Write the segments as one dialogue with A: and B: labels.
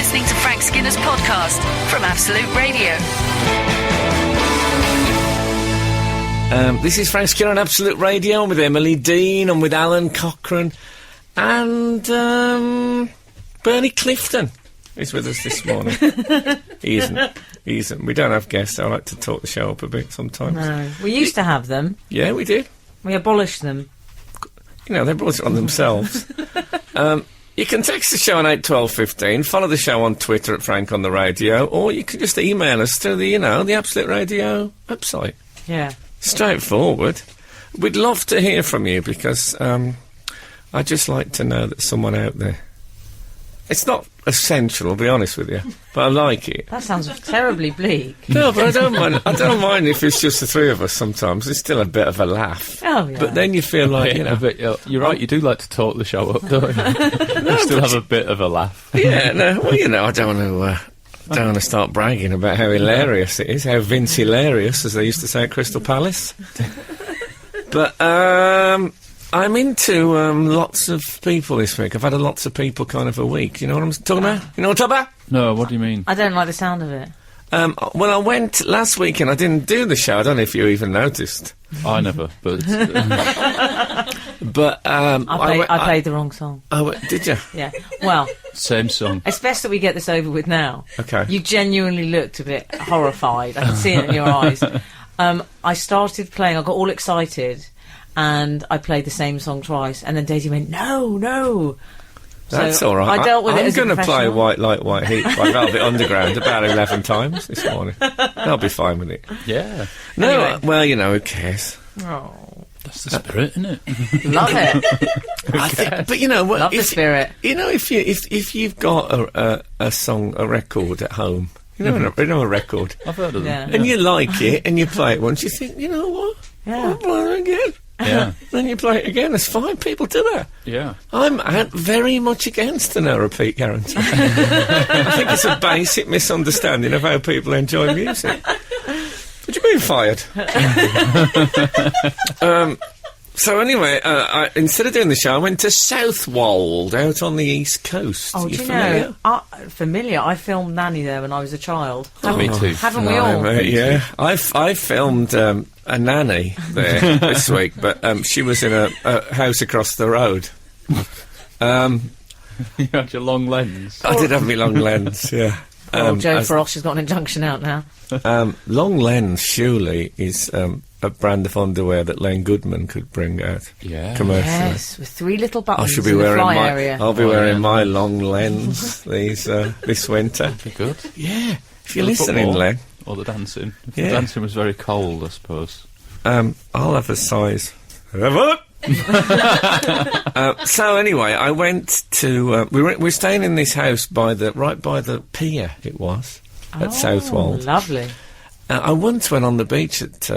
A: listening to Frank Skinner's podcast from Absolute Radio.
B: This is Frank Skinner on Absolute Radio. I'm with Emily Dean. I'm with Alan Cochrane. And Bernie Clifton is with us this morning. He isn't. We don't have guests. I like to talk the show up a bit sometimes.
C: No. We used to have them.
B: Yeah, we did.
C: We abolished them.
B: You know, they brought it on themselves. You can text the show on 81215, follow the show on Twitter at Frank on the Radio, or you can just email us through the Absolute Radio website.
C: Yeah.
B: Straightforward. We'd love to hear from you because I'd just like to know that someone out there. It's not essential, I'll be honest with you, but I like it.
C: That sounds terribly bleak.
B: No, but I don't mind. I don't mind if it's just the three of us sometimes. It's still a bit of a laugh.
C: Oh, yeah.
B: But then you feel like, you know...
D: But you're right, you do like to talk the show up, don't you? You still have a bit of a laugh.
B: Yeah, no, well, you know, I don't want to start bragging about how hilarious it is, how Vince hilarious, as they used to say at Crystal Palace. But, I'm into lots of people this week. I've had lots of people kind of a week. You know what I'm talking about? You know what I'm talking about?
D: No, what do you mean?
C: I don't like the sound of it.
B: Well, I went last weekend. I didn't do the show. I don't know if you even noticed.
D: I never, but...
B: But,
C: I played the wrong song.
B: Oh, did you?
C: Yeah. Well...
D: Same song.
C: It's best that we get this over with now.
B: Okay.
C: You genuinely looked a bit horrified. I can see it in your eyes. I started playing, I got all excited, and I played the same song twice, and then Daisy went, no.
B: That's
C: So
B: all right.
C: I dealt with it as a
B: I'm going to play
C: professional.
B: White Light, White Heat by Velvet Underground about 11 times this morning. I'll be fine with it.
D: Yeah.
B: No,
C: Anyway.
B: well, you know, who cares?
C: Oh,
D: That's the spirit, isn't it?
C: love it.
B: I think, but you know,
C: Love the spirit.
B: You know, if you've got a song, a record at home, you know a record,
D: I've heard of them.
C: Yeah.
B: and you like it, and you play it once, you think, you know what?
C: Yeah.
B: I'll play it again.
D: Yeah.
B: Then you play it again. It's fine. People do that.
D: Yeah.
B: I'm very much against the no repeat guarantee. I think it's a basic misunderstanding of how people enjoy music. What do you mean fired? So anyway, instead of doing the show, I went to Southwold, out on the east coast.
C: Oh, do you know? Familiar. I filmed Nanny there when I was a child.
D: Me too.
C: Haven't we all?
B: Mate, yeah. I filmed a nanny there this week, but she was in a house across the road.
D: You had your long lens.
B: I did have my long lens, yeah.
C: Joe Frost has got an injunction out now.
B: Long lens, surely, is a brand of underwear that Lane Goodman could bring out commercially.
C: Yes, with 3 little buttons
B: I should be
C: in the
B: wearing
C: fly area.
B: I'll be wearing my long lens this winter.
D: Be good.
B: Yeah, if you're
D: The
B: listening,
D: football
B: Len.
D: Or the dancing. If
B: Yeah.
D: the dancing was very cold, I suppose.
B: I'll have a size. So anyway, I went to. We're staying in this house right by the pier. It was at Southwold.
C: Lovely.
B: I once went on the beach at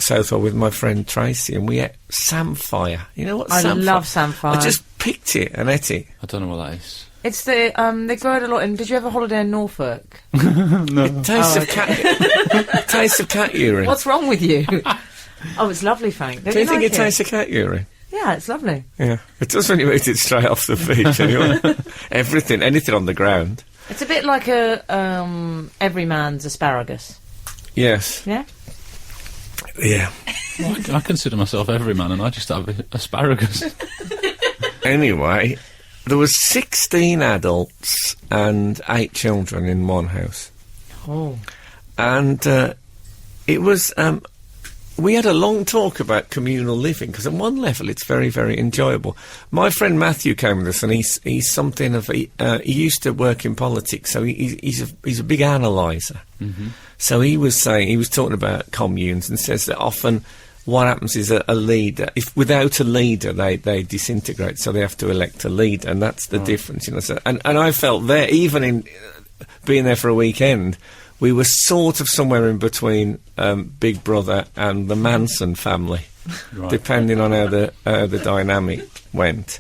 B: Southwold with my friend Tracy, and we ate samphire. You know what?
C: I
B: samphire?
C: love samphire.
B: I just picked it and ate it.
D: I don't know what that is.
C: It's the they grow it a lot in. Did you ever holiday in Norfolk?
D: No.
B: It tastes of cat. It tastes of cat urine.
C: What's wrong with you? Oh, it's lovely, Frank.
B: Do you think it tastes of cat urine?
C: Yeah, it's lovely.
B: Yeah, it does when you eat it straight off the beach. Anyway, anything on the ground.
C: It's a bit like a every man's asparagus.
B: Yes.
C: Yeah.
B: Yeah.
D: Well, I consider myself every man, and I just have asparagus.
B: Anyway, there was 16 adults and 8 children in one house.
C: Oh.
B: And it was... we had a long talk about communal living, because on one level it's very, very enjoyable. My friend Matthew came with us, and he's something of... he used to work in politics, so he's a big analyser. Mm-hmm. So he was talking about communes, and says that often what happens is a leader, if without a leader they disintegrate, so they have to elect a leader, and that's the difference, you know. So, and I felt there, even in being there for a weekend, we were sort of somewhere in between Big Brother and the Manson family, right, depending on how the dynamic went.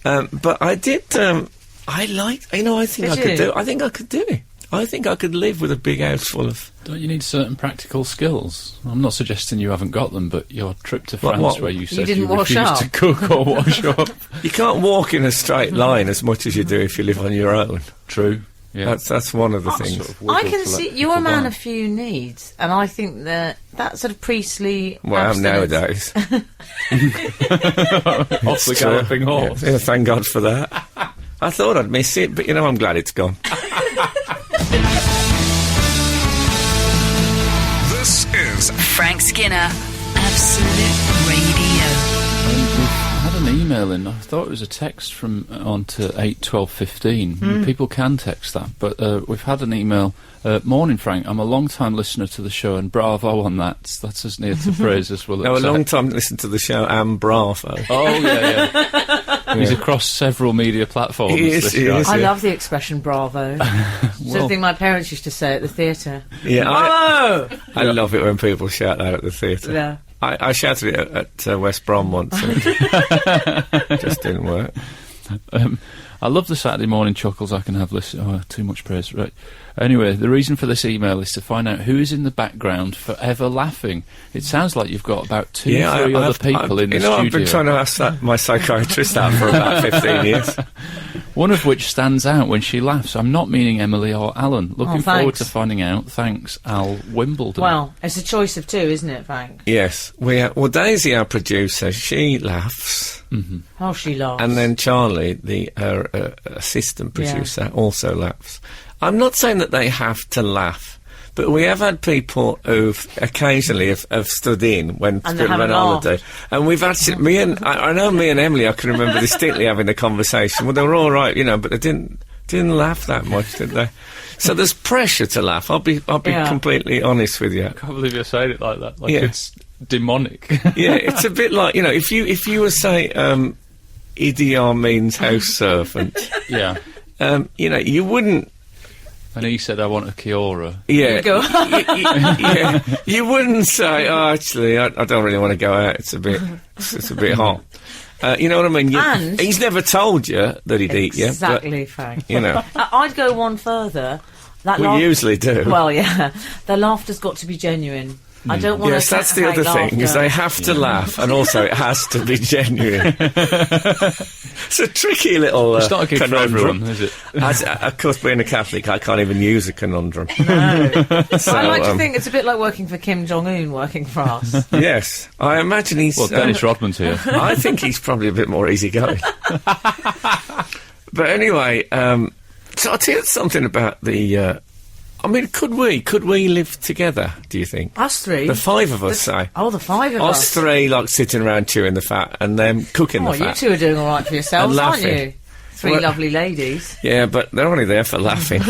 B: But I did. I liked. You know, I think I could do it. I think I could live with a big house full of...
D: Don't you need certain practical skills? I'm not suggesting you haven't got them, but your trip to France
B: what?
D: where you said
C: didn't
D: you
C: wash
D: refused
C: up?
D: to cook or wash up.
B: You can't walk in a straight line as much as you do if you live on your own.
D: True. Yeah.
B: That's one of the things.
D: Sort of
C: I
D: wiggle
C: can
D: to
C: see
D: let
C: you're a
D: people
C: man
D: by.
C: of few needs, and I think that sort of priestly.
B: Well, I am
C: abstinence-
B: nowadays.
D: Off the galloping horse.
B: Yeah, thank God for that. I thought I'd miss it, but I'm glad it's gone.
E: This is
A: Frank Skinner, Absolute Radio.
D: I had an email in. I thought it was a text from on to 81215. People can text that, but we've had an email. Morning, Frank. I'm a long-time listener to the show, and bravo on that. That's as near to praise as we'll
B: No, a
D: accept.
B: long time to listen to the show, and bravo.
D: Oh, yeah. He's across several media platforms.
B: He is,
D: this
B: he
D: guy.
B: is.
C: I
B: Yeah.
C: love the expression "bravo." Something my parents used to say at the theatre.
B: Yeah,
C: Bravo!
B: I love it when people shout that at the theatre.
C: Yeah.
B: I shouted it at West Brom once, and it just didn't work.
D: I love the Saturday morning chuckles I can have. Too much praise. Right. Anyway, the reason for this email is to find out who is in the background forever laughing. It sounds like you've got about three other people in the studio.
B: I've been trying to ask my psychiatrist that for about 15 years.
D: One of which stands out when she laughs. I'm not meaning Emily or Alun. Looking forward
C: thanks.
D: to finding out. Thanks, Al Wimbledon.
C: Well, it's a choice of two, isn't it, Frank?
B: Yes. Well, Daisy, our producer, she laughs.
C: Oh, she laughs.
B: And then Charlie, her assistant producer, also laughs. I'm not saying that they have to laugh, but we have had people who've occasionally have stood in when
C: And they
B: people went
C: haven't
B: on holiday. And we've actually, I know me and Emily, I can remember distinctly having a conversation. Well, they were all right, but they didn't laugh that much, did they? So there's pressure to laugh. I'll be completely honest with you.
D: I can't believe you're saying it like that. Like
B: Yeah.
D: it's demonic.
B: Yeah, it's a bit like, if you were, say, Idi Amin's house servant,
D: Yeah.
B: you wouldn't.
D: And he said, I want a Kiora.
B: Yeah,
C: Go.
B: you wouldn't say, actually, I don't really want to go out. It's a bit hot. You know what I mean?
C: And-
B: he's never told you that he'd eat you.
C: Exactly, Frank.
B: But,
C: I'd go one further. That
B: we usually do.
C: Well, yeah. The laughter's got to be genuine. I don't want
B: Yes,
C: to
B: that's the other thing, is they have to laugh, and also it has to be genuine. It's a tricky little
D: It's not a gig for
B: conundrum.
D: everyone, is it?
B: Of course, being a Catholic, I can't even use a conundrum.
C: No.
B: So,
C: I like to think it's a bit like working for Kim Jong-un working for us.
B: yes, I imagine he's...
D: Well, Dennis Rodman's here.
B: I think he's probably a bit more easygoing. But anyway, so I'll tell you something about the... could we live together, do you think?
C: Us three?
B: The five of us, say.
C: Oh, the five of
B: Us
C: us.
B: three, like, sitting around chewing the fat and them cooking
C: Oh,
B: the
C: you
B: fat.
C: two are doing all right for yourselves,
B: And
C: aren't
B: laughing.
C: you? Three
B: Well-
C: lovely ladies.
B: Yeah, but they're only there for laughing.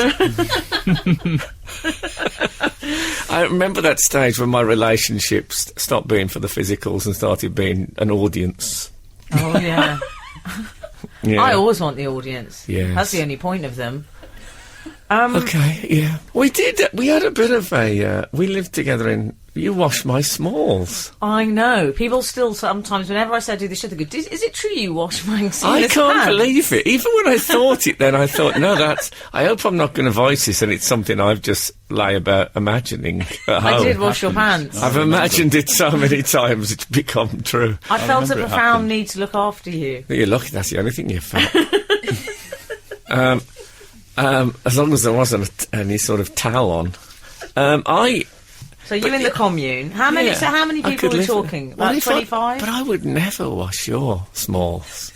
B: I remember that stage when my relationships stopped being for the physicals and started being an audience.
C: Oh, yeah.
B: Yeah.
C: I always want the audience.
B: Yes.
C: That's the only point of them.
B: Okay, yeah. We had a bit of a... we lived together in... You washed my smalls.
C: I know. People still sometimes, whenever I say I do this show, they go, is it true you wash my
B: I
C: Maxina's
B: can't
C: pants?"
B: believe it. Even when I thought it then, I thought, no, that's... I hope I'm not going to voice this and it's something I've just lay about imagining at
C: I
B: home.
C: did wash your pants.
B: I've imagined it so many times it's become true.
C: I felt a
D: remember it
C: profound
D: happened.
C: need to look after you.
B: You're lucky that's the only thing you felt. As long as there wasn't any sort of towel on.
C: So you in the commune. How many?
B: Yeah,
C: So how many
B: I
C: people
B: could
C: are we
B: live-
C: talking?
B: What
C: About
B: if I-
C: 25.
B: But I would never wash your smalls.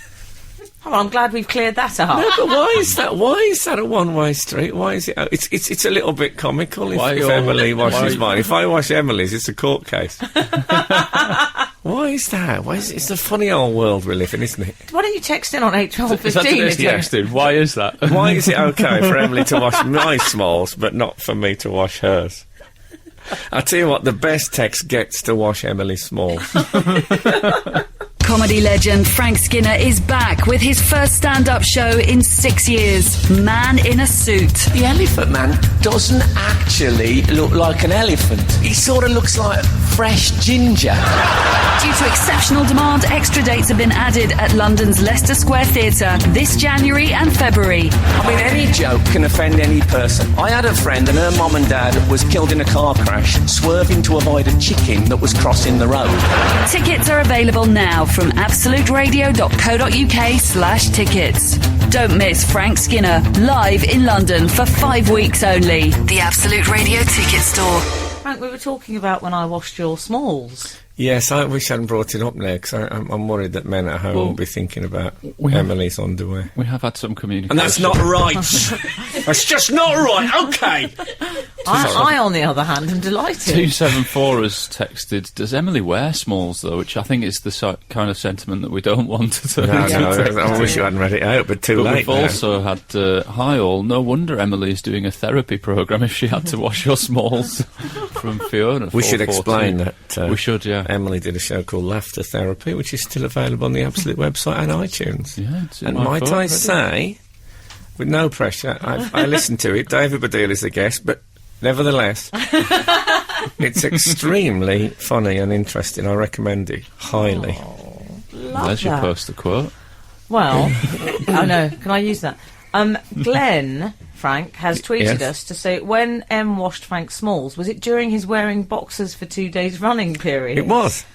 C: Oh, I'm glad we've cleared that up.
B: No, but why is that? Why is that a one-way street? Why is it? It's a little bit comical if Emily washes mine. If I wash Emily's, it's a court case. Why is that? It's a funny old world we live in, isn't it?
C: Why don't you text in on 8 12
D: Is that
C: 15?
D: today's texted? Why is that?
B: Why is it okay for Emily to wash my smalls, but not for me to wash hers? I tell you what, the best text gets to wash Emily's smalls.
E: Comedy legend Frank Skinner is back with his first stand-up show in 6 years. Man in a Suit.
B: The Elephant Man doesn't actually look like an elephant. He sort of looks like fresh ginger.
E: Due to exceptional demand, extra dates have been added at London's Leicester Square Theatre this January and February.
B: I mean, any joke can offend any person. I had a friend and her mum and dad was killed in a car crash, swerving to avoid a chicken that was crossing the road.
E: Tickets are available now from absoluteradio.co.uk/tickets. Don't miss Frank Skinner, live in London for 5 weeks only.
A: The Absolute Radio Ticket Store.
C: Frank, we were talking about when I washed your smalls.
B: Yes, I wish I hadn't brought it up there, because I'm worried that men at home will be thinking about Emily's underwear.
D: We have had some communication.
B: And that's not right! That's just not right, okay!
C: I, on the other hand, am delighted.
D: 274 has texted, does Emily wear smalls, though? Which I think is the kind of sentiment that we don't want to turn into.
B: No, I wish you hadn't read it out, but too late.
D: We've also had, hi all, no wonder Emily's doing a therapy programme if she had to wash your smalls from Fiona.
B: We should explain that.
D: We should, yeah.
B: Emily did a show called Laughter Therapy, which is still available on the Absolute website and iTunes.
D: Yeah, it's in
B: and
D: my
B: might
D: phone
B: I
D: already.
B: say, with no pressure, I listened to it. David Baddiel is the guest, but nevertheless, it's extremely funny and interesting. I recommend it highly.
D: There's your poster quote.
C: Well, oh no, can I use that? Glenn, Frank, has tweeted us to say, when M washed Frank's smalls, was it during his wearing boxers for 2 days running period?
B: It was.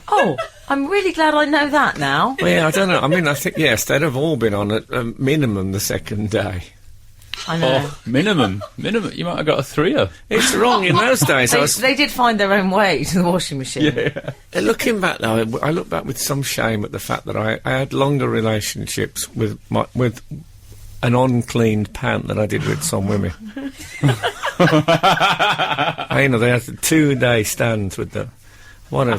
C: Oh, I'm really glad I know that now.
B: Well, yeah, I don't know. I mean, I think, yes, they'd have all been on at minimum the second day.
C: I know.
D: Oh, minimum. You might have got a 3er.
B: It's wrong in those days.
C: They did find their own way to the washing machine.
D: Yeah.
B: Looking back, though, I look back with some shame at the fact that I had longer relationships with an uncleaned pant than I did with some women. You know, they had the 2-day stands with the... What a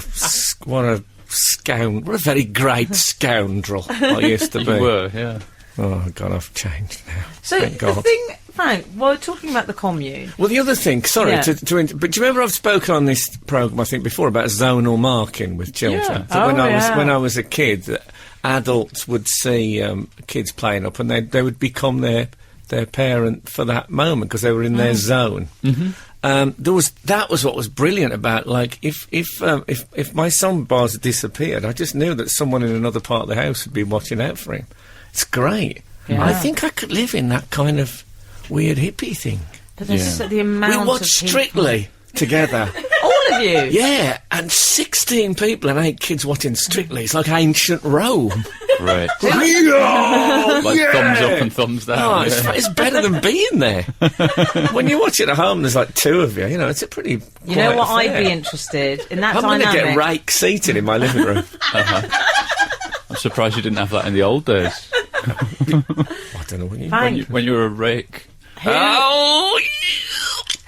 B: very great scoundrel I used to be.
D: You were, yeah.
B: Oh, God, I've changed now.
C: So,
B: Thank God.
C: the thing, Frank, while we're talking about the commune...
B: Well, the other thing, sorry,
C: Yeah.
B: but do you remember I've spoken on this programme, I think, before, about zonal marking with children?
D: Yeah.
B: When I was a kid, that adults would see kids playing up and they would become their parent for that moment because they were in their zone.
D: Mm-hmm.
B: That was what was brilliant about, like, if my son Bars disappeared, I just knew that someone in another part of the house would be watching out for him. It's great.
C: Yeah.
B: I think I could live in that kind of weird hippie thing.
C: But there's the amount
B: We
C: of
B: watched
C: people-
B: Strictly together.
C: All of you?
B: Yeah, and 16 people and 8 kids watching Strictly. It's like ancient Rome.
D: Right.
B: Yeah,
D: Like
B: yeah.
D: thumbs up and thumbs down.
B: Oh,
D: yeah.
B: it's better than being there. When you watch it at home, there's like 2 of you. You know, it's a pretty.
C: You know what
B: quiet
C: I'd be
B: affair.
C: interested in that
B: I'm going
C: dynamic.
B: to get rake seated in my living room.
D: I'm surprised you didn't have that in the old days.
B: I don't know when you.
C: Frank,
D: When you were a rake.
B: Oh,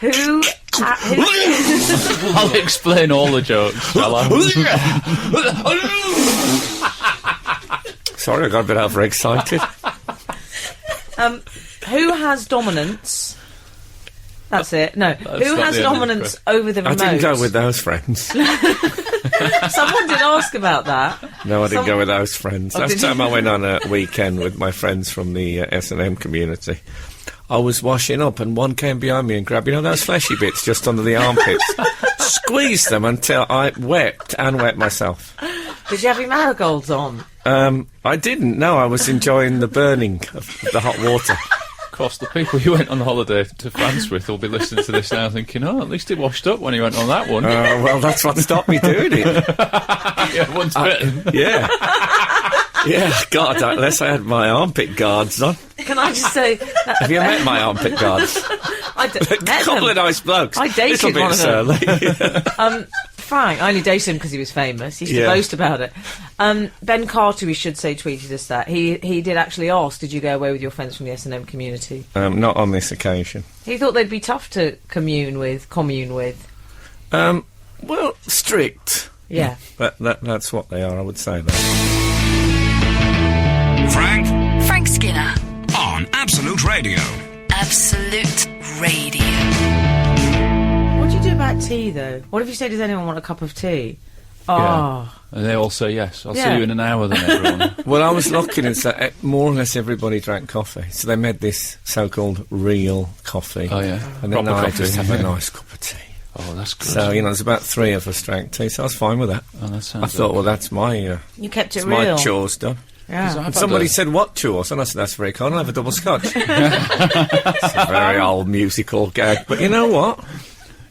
C: who
D: I'll explain all the jokes, shall I?
B: sorry, I got a bit overexcited.
C: who has dominance? That's it. No, who
D: not
C: has
D: the end of the
C: dominance over the
B: I
C: remote?
B: didn't go with those friends.
C: Someone did ask about that.
B: No, I didn't go with those friends.
C: Oh,
B: Last
C: did you?
B: time I went on a weekend with my friends from the S&M community, I was washing up and one came behind me and grabbed, you know, those fleshy bits just under the armpits, squeezed them until I wept and wet myself.
C: Did you have your marigolds on?
B: I didn't. No, I was enjoying the burning of the hot water.
D: Of course, the people you went on holiday to France with will be listening to this now thinking, oh, at least he washed up when he went on that one.
B: Well, that's what stopped me doing it.
D: Yeah, once bitten.
B: Yeah. Yeah, God, unless I had my armpit guards on.
C: Can I just say...
B: Have you met my armpit guards?
C: I met
B: Couple
C: them.
B: of nice blokes.
C: I dated
B: Little bit
C: one of them.
B: surly.
C: Frank, I only dated him because he was famous. He used to
B: Yeah.
C: boast about it. Ben Carter, we should say, tweeted us that. He did actually ask, did you go away with your friends from the S&M community?
B: Not on this occasion.
C: He thought they'd be tough to commune with.
B: Well, strict.
C: Yeah.
B: That's what they are, I would say that.
A: Frank Skinner.
F: On Absolute Radio.
A: Absolute Radio.
C: What do you do about tea, though? What if you say, does anyone want a cup of tea? Oh.
D: Yeah. And they all say yes. I'll see
C: Yeah.
D: you in an hour then, everyone.
B: Well, I was lucky in that more or less everybody drank coffee. So they made this so-called real coffee.
D: Oh, yeah.
B: And then
D: Proper
B: I
D: coffee.
B: just have a nice cup of tea.
D: Oh, that's good.
B: So, there's about 3 of us drank tea, so I was fine with that.
D: Oh, that sounds
B: I thought, well, that's my,
C: You kept it
B: it's my
C: real.
B: chores done.
C: Yeah.
D: I've had
B: Somebody
D: a-
B: said, what chores? And I said, that's very kind, I'll have a double scotch. It's a very old musical gag. But you know what?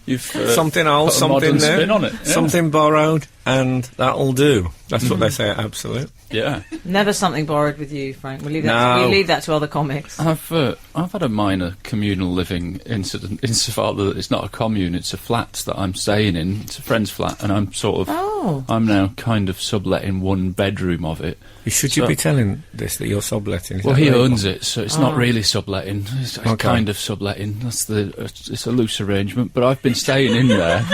D: You've
B: Something old,
D: put a
B: something
D: modern
B: new,
D: spin on it. Yeah.
B: something borrowed, and that'll do. That's what they say at Absolute.
D: Yeah.
C: Never something borrowed with you, Frank. We leave
B: No.
C: that to other comics.
D: I've had a minor communal living incident insofar that it's not a commune, it's a flat that I'm staying in. It's a friend's flat, and I'm sort of...
C: Oh.
D: I'm now kind of subletting 1 bedroom of it.
B: Should you
D: So-
B: be telling this that you're subletting? Is
D: Well,
B: that
D: he
B: legal?
D: owns it, so it's not really subletting. It's
B: Okay.
D: kind of subletting. It's a loose arrangement, but I've been staying in there,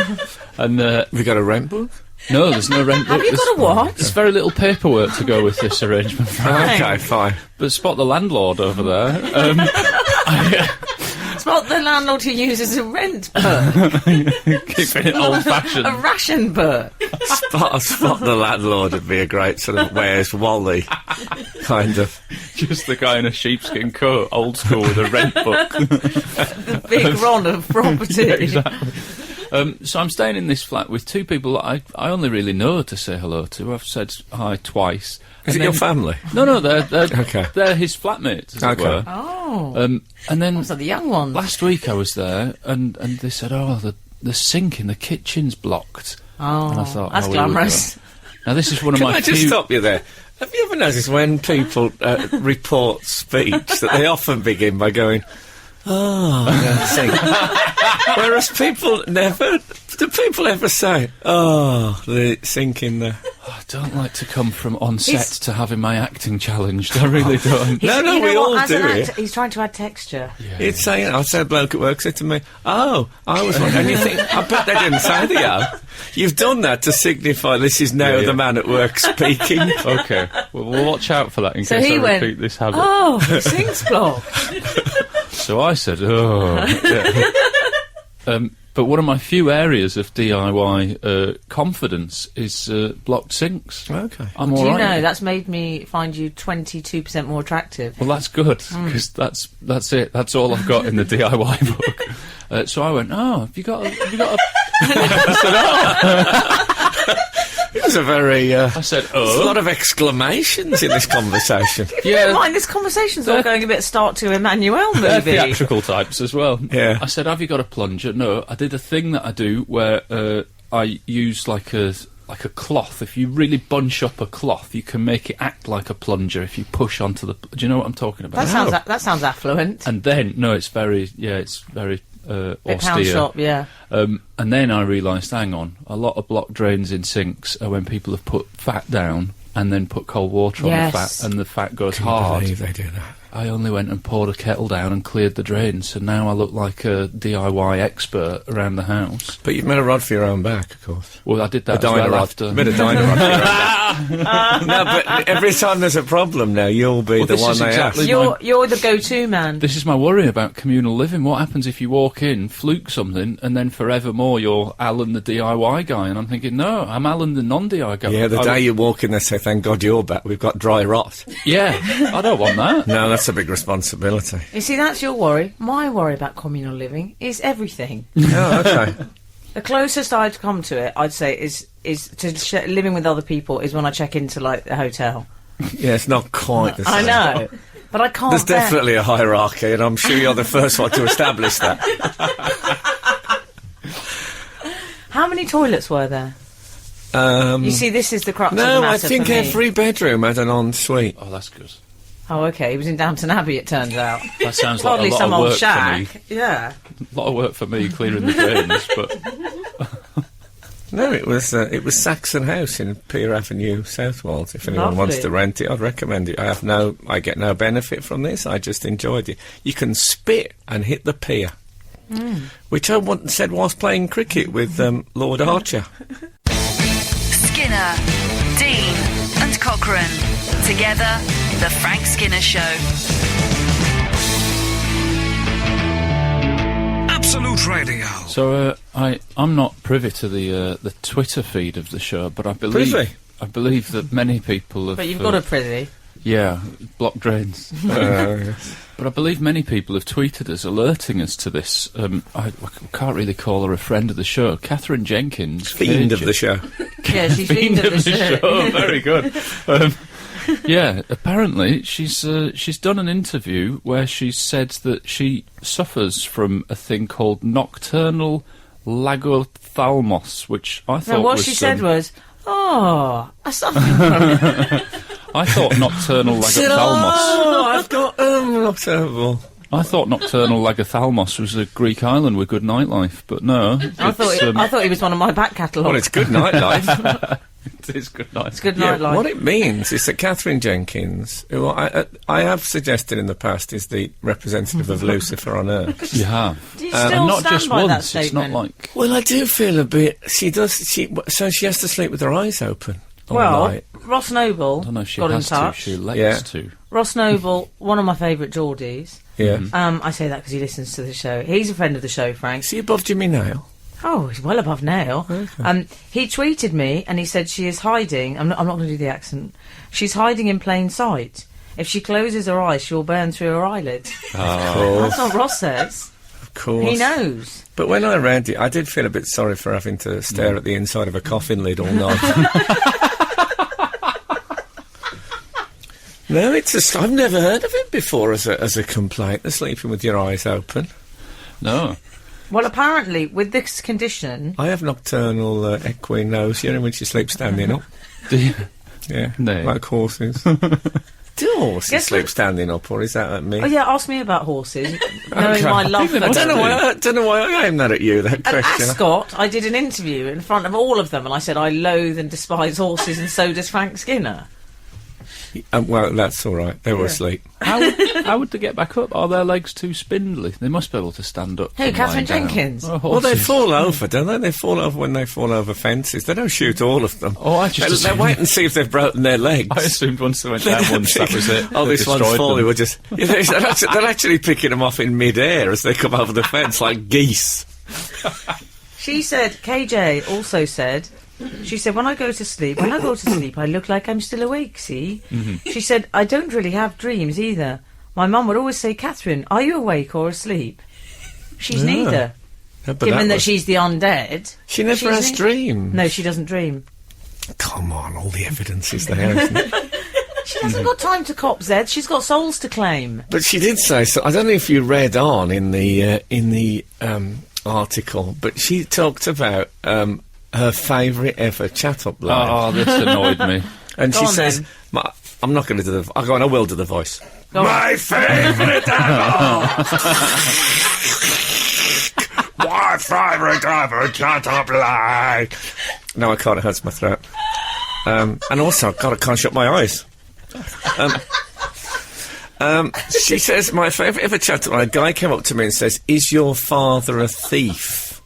D: and
B: Have you got a rent book?
D: no, there's no rent.
C: Have you got a what?
D: There's very little paperwork to go with this arrangement.
C: Right.
B: Okay, fine.
D: But spot the landlord over there.
C: It's not the landlord who uses a rent book.
D: Keeping it old-fashioned.
C: A ration book.
B: Spot the landlord would be a great sort of Where's Wally kind of.
D: Just the guy in a sheepskin coat, old school, with a rent book.
C: The big Ron of property.
D: Yeah, exactly. So I'm staying in this flat with 2 people that I only really know to say hello to. I've said hi twice.
B: Is
D: And
B: it your
D: then-
B: family?
D: No, they're
B: Okay.
D: they're his flatmates, as it
B: Okay.
D: were.
C: Oh.
D: And then
C: So the young ones.
D: last week I was there, and they said, "Oh, the sink in the kitchen's blocked."
C: Oh,
D: And I thought,
C: that's
D: oh, here we
C: glamorous.
D: go. Now this is one of
B: Can
D: my
B: I just
D: few.
B: stop you there? Have you ever noticed when people report speech that they often begin by going, "Oh," whereas people never. Do people ever say, "Oh, the sink in there"?
D: I don't like to come from on set to having my acting challenged. I really don't.
B: No,
C: You know
B: we
C: what?
B: all
C: As an
B: do
C: actor,
B: it.
C: he's trying to add texture.
B: It's saying, I said, a bloke at work said to me, "Oh, I was wondering," and you think, I bet they didn't say the "oh." You've done that to signify this is now
D: Yeah.
B: the man at work speaking.
D: Okay, well, we'll watch out for that in
C: So
D: case
C: he
D: I
C: went,
D: repeat this habit.
C: Oh, sink's blocked.
D: So I said, "Oh." Yeah. But one of my few areas of DIY confidence is blocked sinks.
B: Okay.
D: I'm
C: Do
D: all
C: you
D: right.
C: know that's made me find you 22% more attractive?
D: Well, that's good, because that's it. That's all I've got in the DIY book. So I went, "Oh, have you got a I said, "Oh."
B: It was a very,
D: I said,
B: there's a
D: "Oh."
B: lot of exclamations in this conversation.
C: Never mind, this conversation's all going a bit start to Emmanuel
D: They're
C: movie.
D: theatrical types as well.
B: Yeah.
D: I said, "Have you got a plunger?" No, I did a thing that I do where I use like a cloth. If you really bunch up a cloth, you can make it act like a plunger if you push onto the... Do you know what I'm talking about?
C: That sounds affluent.
D: And then, no, it's very
C: Big
D: austere.
C: pound shop, yeah.
D: And then I realised, hang on, a lot of block drains in sinks are when people have put fat down and then put cold water on the
C: Yes.
D: fat, and the fat goes
B: Can you
D: hard.
B: believe they do that?
D: I only went and poured a kettle down and cleared the drains, so now I look like a DIY expert around the house.
B: But you've made a rod for your own back, of course.
D: Well, I did that
B: A
D: as
B: dino
D: well
B: rod.
D: after.
B: Made a dino rod for your own back. No, but every time there's a problem now, you'll be
D: Well,
B: the
D: this
B: one
D: is
B: they
D: exactly-
B: ask.
C: You're the go-to man.
D: This is my worry about communal living. What happens if you walk in, fluke something, and then forevermore you're Alan the DIY guy? And I'm thinking, no, I'm Alan the non-DIY guy.
B: Yeah, the day you walk in, they say, "Thank God you're back. We've got dry rot."
D: Yeah, I don't want that.
B: No, that's a big responsibility.
C: You see, that's your worry. My worry about communal living is everything.
B: Oh, okay.
C: The closest I'd come to it, I'd say, is to living with other people is when I check into, like, the hotel.
B: Yeah, it's not quite the same.
C: I know, but I can't
B: There's
C: bear-
B: definitely a hierarchy, and I'm sure you're the first one to establish that.
C: How many toilets were there? You see, this is the crux of the
B: No,
C: matter
B: I think
C: for me.
B: every bedroom had an ensuite.
D: Oh, that's good.
C: Oh, okay, he was in Downton Abbey, it turns out.
D: That sounds like
C: Probably
D: a lot
C: some
D: of
C: old
D: work
C: shack.
D: for me.
C: Yeah.
D: A lot of work for me clearing the drains, but
B: No, it was Saxon House in Pier Avenue, South Wales. If anyone wants
C: Lovely.
B: to rent it, I'd recommend it. I get no benefit from this. I just enjoyed it. You can spit and hit the pier, which I once said whilst playing cricket with Lord Archer.
A: Skinner, Dean, and Cochrane. Together, The Frank Skinner Show.
F: Absolute Absolute Radio.
D: So I'm not privy to the Twitter feed of the show, but I believe that many people have.
C: But you've got a privy.
D: Yeah, block drains. But I believe many people have tweeted us, alerting us to this. I can't really call her a friend of the show. Catherine Jenkins.
B: Fiend of the show.
C: Yeah, she's fiend of the show.
D: Very good. Yeah, apparently she's done an interview where she said that she suffers from a thing called nocturnal lagophthalmos, which I thought was...
C: No, what she said was, I suffer from it.
D: I thought nocturnal lagophthalmos...
B: I've got nocturnal...
D: I thought nocturnal lagophthalmos was a Greek island with good nightlife, but no.
C: I thought he was one of my back catalogues.
B: Well, it's good nightlife.
D: It is good night.
C: It's good nightlife.
B: What it means is that Catherine Jenkins, who I have suggested in the past is the representative of Lucifer on Earth.
D: You have.
C: Do you still
D: not
C: stand
D: just
C: by that
D: once, it's
C: statement?
D: not like...
B: Well, I do feel a bit... So she has to sleep with her eyes open all
C: Well,
B: night.
C: Ross Noble
D: I don't know if she
C: got in
D: has to,
C: touch.
D: she elects to.
C: Ross Noble, one of my favourite Geordies.
B: Yeah.
C: I say that because he listens to the show. He's a friend of the show, Frank.
B: Is he above Jimmy Nail?
C: Oh, he's well above now.
B: Okay.
C: He tweeted me and he said she is hiding. I'm not going to do the accent. She's hiding in plain sight. If she closes her eyes, she will burn through her eyelids. That's what Ross says.
B: Of course.
C: He knows.
B: But when I read it, I did feel a bit sorry for having to stare at the inside of a coffin lid all night. No, I've never heard of it before as a complaint, the sleeping with your eyes open.
D: No.
C: Well, apparently, with this condition...
B: I have nocturnal equine nausea when she sleeps standing up.
D: Do you?
B: Yeah,
D: No.
B: like horses. Do horses
C: Guess
B: sleep
C: what-
B: standing up, or is that at me?
C: Oh, yeah, ask me about horses, knowing
B: Okay.
C: my love for
B: I don't know
C: them.
B: why. I don't know why I aimed that at you. That
C: At
B: question.
C: Ascot, I did an interview in front of all of them, and I said I loathe and despise horses, and so does Frank Skinner.
B: Well, that's all right. They were asleep.
D: How would they get back up? Are their legs too spindly? They must be able to stand up.
C: Who,
D: from
C: Catherine
D: lying down.
C: Jenkins?
D: Oh,
B: Well, they
D: horses.
B: fall over, don't they? They fall over when they fall over fences. They don't shoot all of them.
D: Oh, I just
B: They
D: assumed-
B: wait and see if they've broken their legs.
D: I assumed once they went down once, that was it.
B: Oh,
D: They
B: this one's
D: destroyed
B: falling.
D: them.
B: We're just... Yeah, they're actually picking them off in mid-air as they come over the fence like geese.
C: She said, KJ also said, she said, when I go to sleep, I look like I'm still awake, see? She said, I don't really have dreams either. My mum would always say, Catherine, are you awake or asleep? She's
B: Yeah.
C: neither.
B: Yeah, but
C: Given that
B: was-
C: she's the undead.
B: She never
C: she's
B: has
C: ne-
B: dreams.
C: No, she doesn't dream.
B: Come on, all the evidence is there, isn't it?
C: She hasn't got time to cop, Zed. She's got souls to claim.
B: But she did say so. I don't know if you read on in the article, but she talked about her favourite ever chat-up line.
D: Oh, this annoyed me.
B: And
C: Go
B: she
C: on,
B: says,
C: then.
B: I'm not going to do the... I'll go on, I will do the voice.
C: Go on.
B: My favourite ever! My favourite ever chat-up line! No, I can't. It hurts my throat. And also, God, I can't shut my eyes. She says, my favourite ever chat-up line, a guy came up to me and says, is your father a thief?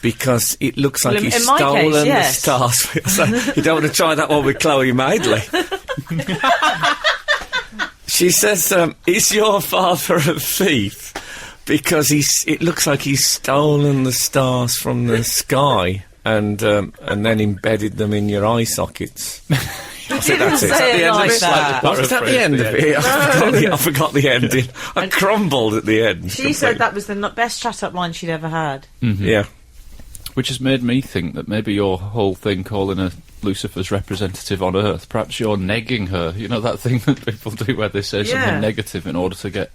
B: Because it looks like
C: Well,
B: he's
C: in my
B: stolen
C: case,
B: the
C: yes.
B: stars. So you don't want to try that one with Chloe Madeley. She says, is your father a thief? Because it looks like he's stolen the stars from the sky and then embedded them in your eye sockets. I think that's it. Is that
C: say
B: the
C: it
B: end
C: like
B: of it?
C: that.
B: Was that the end of it? I forgot the ending. I crumbled at the end.
C: She said that was the best chat-up line she'd ever had.
B: Yeah.
D: Which has made me think that maybe your whole thing calling her Lucifer's representative on Earth, perhaps you're negging her. You know that thing that people do where they say
C: Yeah.
D: something negative in order to get...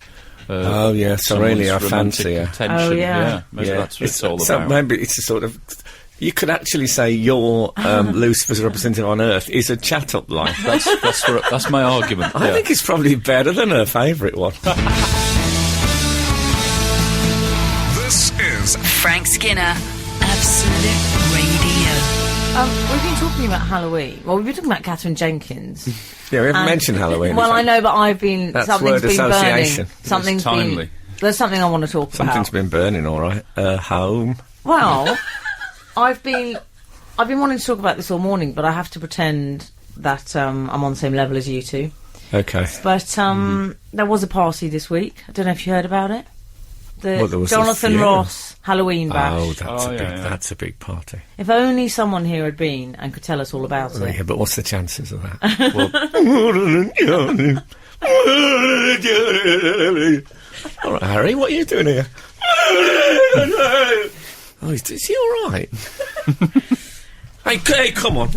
B: Oh, yeah, so really I
D: someone's
B: fancy
D: romantic
B: her.
D: attention.
C: Oh, yeah.
D: Maybe that's what it's all
B: so
D: about.
B: maybe it's a sort of... You could actually say your Lucifer's representative on Earth is a chat-up line.
D: That's my argument.
B: I
D: yeah.
B: think it's probably better than her favourite one.
F: This is
A: Frank Skinner, Absolute Radio.
C: We've been talking about Halloween. Well, we've been talking about Catherine Jenkins.
B: Yeah, we haven't
C: And-
B: mentioned Halloween.
C: Well, I
B: in fact.
C: know, but I've been...
B: That's
C: something's
B: word
C: been
B: association.
C: burning. Something's
D: timely.
C: been... There's something I want to talk
B: Something's
C: about.
B: been burning, all right. Home.
C: Well, I've been wanting to talk about this all morning, but I have to pretend that I'm on the same level as you two.
B: Okay.
C: But there was a party this week. I don't know if you heard about it.
B: Well, there was a
C: Jonathan
B: few.
C: Ross Halloween bash.
B: Oh,
D: yeah.
B: that's a big party.
C: If only someone here had been and could tell us all about
B: Oh,
C: it.
B: yeah, but what's the chances of that? All right, Harry, what are you doing here? Oh, is he all right? hey, come on.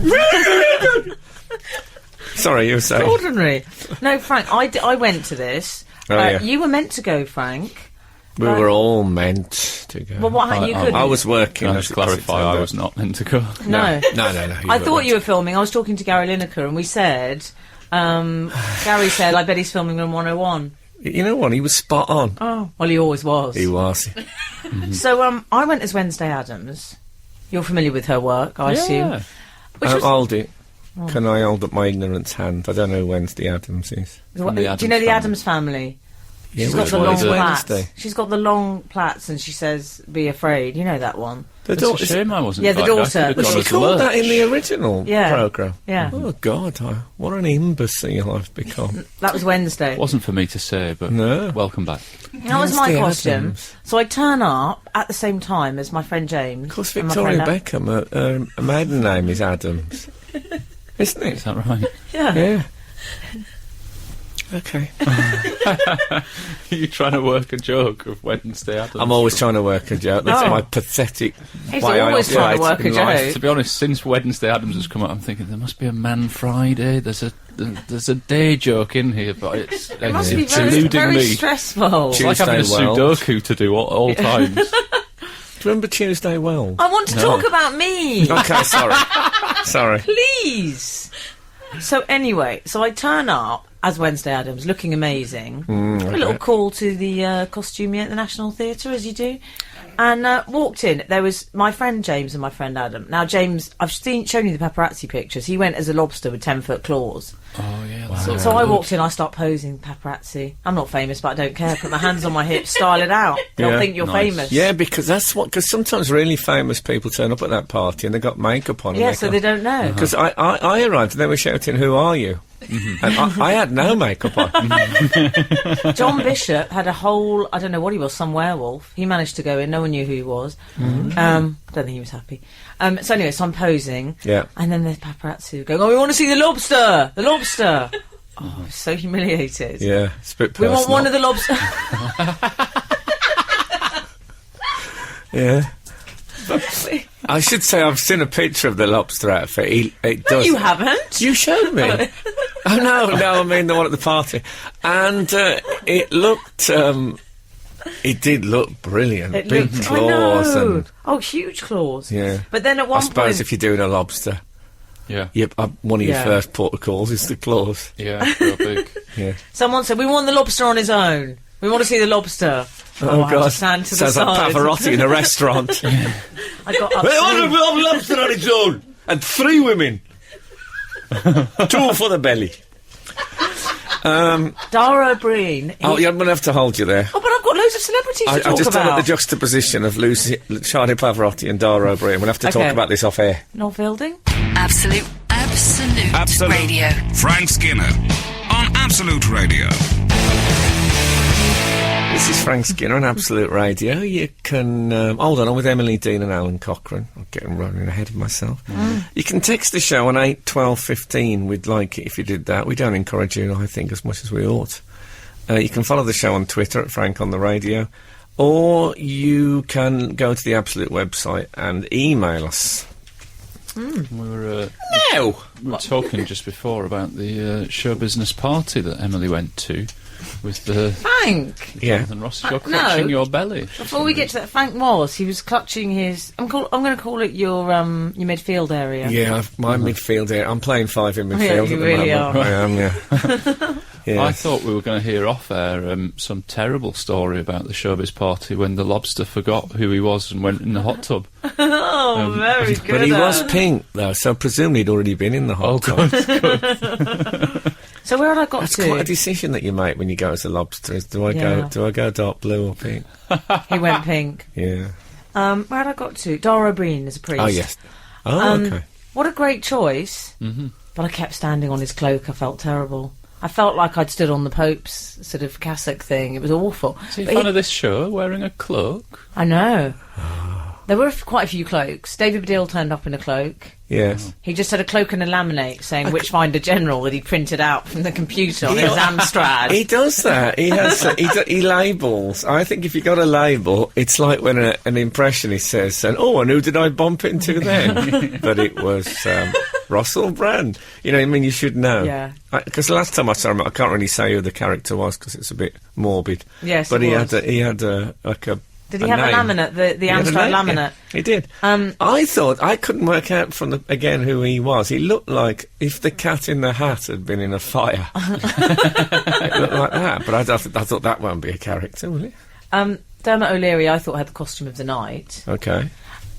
B: Sorry, you were saying.
C: Ordinary. No, Frank, I went to this.
B: Oh, yeah.
C: You were meant to go, Frank.
B: We were all meant to go.
C: Well, what? You couldn't.
B: I was working.
D: Can I just clarify, I was not meant to go.
C: No.
B: No.
C: I thought you were filming. I was talking to Gary Lineker and we said, Gary said, I bet he's filming on 101.
B: You know what? He was spot on.
C: Oh, well, he always was.
B: He was.
C: So, I went as Wednesday Addams. You're familiar with her work, I assume. Which was,
B: Hold it. Can I hold up my ignorance hand? I don't know who Wednesday Addams is.
C: what,
D: the
C: do you know the
D: Addams
C: Addams family?
B: Yeah,
C: She's got
B: which
C: the
B: one
C: long
B: is
C: plaits.
B: Wednesday?
C: She's got the long plaits and she says, be afraid. You know that one?
B: The
D: It's a
B: daughter.
D: shame I wasn't
C: Yeah, the
D: invited. I
C: daughter.
D: could have
C: Was
D: gone
B: She
D: as
B: called that
D: Lurch.
B: in the original
C: Yeah.
B: programme.
C: Yeah.
B: Oh, God. What an imbecile I've become.
C: That was Wednesday.
D: It wasn't for me to say, but
B: No.
D: welcome back.
C: That was my
B: Wednesday
C: costume.
B: Addams.
C: So I turn up at the same time as my friend James.
B: Of course,
C: and my
B: Victoria
C: friend
B: Beckham, her maiden name is Adams. Isn't
D: Is
B: it?
D: that right?
C: Yeah.
B: Yeah. Okay.
D: Are you trying to work a joke of Wednesday Addams?
B: I'm always trying to work a joke. That's
C: Oh.
B: my pathetic
C: He's
B: way I
C: always trying to
B: operate
C: work a
B: in life.
C: joke.
D: To be honest, since Wednesday Addams has come out, I'm thinking there must be a Man Friday. There's a day joke in here, but it's
C: It must be
D: it's
C: very,
D: eluding
C: very
D: me.
C: stressful.
D: It's like having a
B: Tuesday World.
D: Sudoku to do all times.
B: Do you remember Tuesday Well?
C: I want to talk about me.
B: Okay, sorry. Sorry.
C: Please. So anyway, so I turn up as Wednesday Addams, looking amazing. A little call to the costumier at the National Theatre, as you do. And walked in. There was my friend James and my friend Adam. Now, James, I've shown you the paparazzi pictures. He went as a lobster with 10-foot claws.
D: Oh yeah.
B: Wow.
C: So I walked in, I start posing paparazzi. I'm not famous, but I don't care. Put my hands on my hips, style it out. They'll
B: Yeah.
C: think you're
D: Nice.
C: famous.
B: Yeah, because because sometimes really famous people turn up at that party and they got makeup on.
C: Yeah, so they don't know.
B: Because I arrived and they were shouting, "Who are you?" And I had no makeup on.
C: John Bishop had a whole, I don't know what he was, some werewolf. He managed to go in, no one knew who he was. I don't think he was happy. So anyway, so I'm posing.
B: Yeah.
C: And then the paparazzi were going, oh, we want to see the lobster! The lobster! Oh, I was so humiliated.
B: Yeah, it's a bit
C: We
B: personal.
C: want one of the lobsters.
B: Yeah. I should say I've seen a picture of the lobster outfit. It does.
C: You haven't?
B: You showed me. Oh no, I mean the one at the party, and it looked. It did look brilliant.
C: It
B: Big
C: looked-
B: claws
C: I know.
B: and
C: Oh, huge claws.
B: yeah.
C: But then at
B: I
C: one
B: suppose
C: point...
B: if you're doing a lobster,
D: Yeah.
B: one of your
C: Yeah.
B: first protocols is the claws.
D: Yeah. Real big.
B: Yeah.
C: Someone said, we want the lobster on his own. We want to see the lobster.
B: Oh
C: I had to
B: God!
C: stand to the
B: Sounds like
C: side.
B: Pavarotti in a restaurant.
C: I got
B: They want
C: upset.
B: a lobster on its own, and 3 women, 2 for the belly.
C: Dara O'Brien.
B: Oh, yeah, I'm going to have to hold you there.
C: Oh, but I've got loads of celebrities to
B: I
C: talk
B: just don't
C: about.
B: like the juxtaposition of Charlie Pavarotti and Dara O'Brien. We'll have to talk
C: Okay.
B: about this off air.
C: Noel Fielding.
A: Absolute Radio.
F: Frank Skinner on Absolute Radio.
B: This is Frank Skinner on Absolute Radio. You can... hold on, I'm with Emily, Dean and Alan Cochrane. I'm getting running ahead of myself. You can text the show on 8 12 15. We'd like it if you did that. We don't encourage you, I think, as much as we ought. You can follow the show on Twitter at Frank on the Radio. Or you can go to the Absolute website and email us.
D: We were
B: No!
D: we were talking just before about the show business party that Emily went to with the
C: Frank.
B: Yeah.
D: Jonathan Ross. You're
C: No.
D: clutching your belly.
C: Before we get to that, Frank he was clutching his... I'm going to call it your midfield area.
B: Yeah, my midfield area. I'm playing 5 in midfield
C: Yeah,
B: at
C: you
B: the
C: really
B: moment.
C: are.
B: I am, yeah. Yeah.
D: I thought we were going to hear off air some terrible story about the showbiz party when the lobster forgot who he was and went in the hot tub.
C: Oh, very good.
B: But he was pink, though, so presumably he'd already been in the hot tub.
C: So where had I got
B: That's
C: to?
B: quite a decision that you make when you go as a lobster. Is do I
C: Yeah.
B: go dark blue or pink?
C: He went pink.
B: Yeah.
C: Where had I got to? Dara O'Brien as a priest.
B: Oh, yes. Oh, okay.
C: What a great choice. Mm-hmm. But I kept standing on his cloak. I felt terrible. I felt like I'd stood on the Pope's sort of cassock thing. It was awful.
D: Is he a fan of this show, wearing a cloak?
C: I know. There were quite a few cloaks. David Baddiel turned up in a cloak.
B: Yes.
C: He just had a cloak and a laminate saying Witchfinder General that he printed out from the computer on his Amstrad.
B: He does that. He has. He labels. I think if you got a label, it's like when an impressionist says, and who did I bump into then? But it was Russell Brand. You know, I mean, you should know.
C: Yeah.
B: Because the last time I saw him, I can't really say who the character was because it's a bit morbid.
C: Yes,
B: but
C: it
B: he
C: was.
B: had like a.
C: Did he have a laminate, the Amstrad laminate?
B: Yeah, he did. I thought, I couldn't work out again who he was. He looked like if the Cat in the Hat had been in a fire. It looked like that, but I thought that won't be a character, will it?
C: Dermot O'Leary, I thought, had the costume of the night.
B: Okay.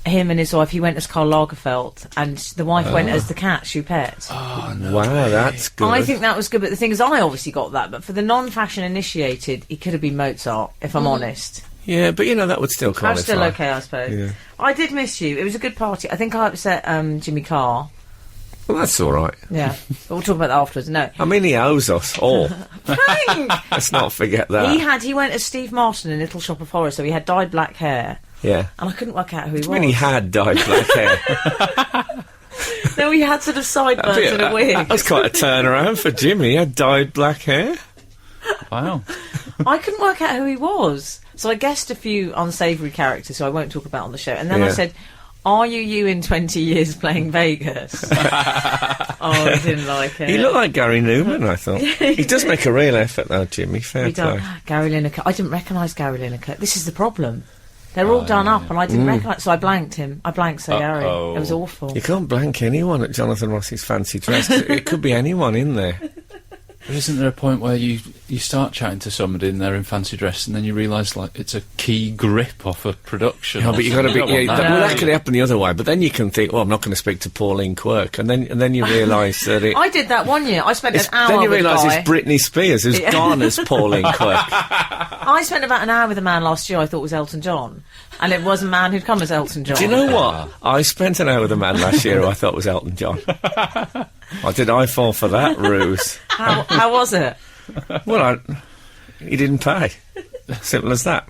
C: Him and his wife, he went as Karl Lagerfeld, and the wife went as the cat, Choupette.
D: Oh, no.
B: Wow, that's good.
C: I think that was good, but the thing is, I obviously got that, but for the non-fashion initiated, he could have been Mozart, if I'm honest.
B: Yeah, but you know, that would still qualify.
C: That's still okay, I suppose.
B: Yeah.
C: I did miss you. It was a good party. I think I upset Jimmy Carr.
B: Well, that's all right.
C: Yeah. But we'll talk about that afterwards. No.
B: I mean, he owes us all.
C: Frank!
B: Let's not forget that.
C: He went as Steve Martin in Little Shop of Horrors, so he had dyed black hair.
B: Yeah.
C: And I couldn't work out who he was.
B: When he had dyed black hair.
C: No, he had sort of sideburns and a wig.
B: That was quite a turnaround for Jimmy. He had dyed black hair.
D: Wow.
C: I couldn't work out who he was. So I guessed a few unsavoury characters who I won't talk about on the show. And then I said, are you in 20 years playing Vegas? I didn't like it.
B: He looked like Gary Newman, I thought. He does make a real effort, though, Jimmy. Fair play.
C: Gary Lineker. I didn't recognise Gary Lineker. This is the problem. They're all done up, and I didn't recognise. So I blanked him. I blanked Sir Gary. It was awful.
B: You can't blank anyone at Jonathan Ross's fancy dress. It could be anyone in there.
D: But isn't there a point where you start chatting to somebody and they're in fancy dress and then you realise, like, it's a key grip off a production?
B: Yeah, but you've got to be... that could
D: it.
B: happen the other way, but then you can think, I'm not going to speak to Pauline Quirk, and then you realise that it...
C: I did that one year. I spent an hour
B: Then you
C: with
B: realise
C: a guy.
B: it's Britney Spears who's gone as Pauline Quirk.
C: I spent about an hour with a man last year I thought was Elton John, and it was a man who'd come as Elton John.
B: Do you know what? I spent an hour with a man last year who I thought was Elton John. Why did I fall for that ruse?
C: How was it?
B: Well, he didn't pay. Simple as that.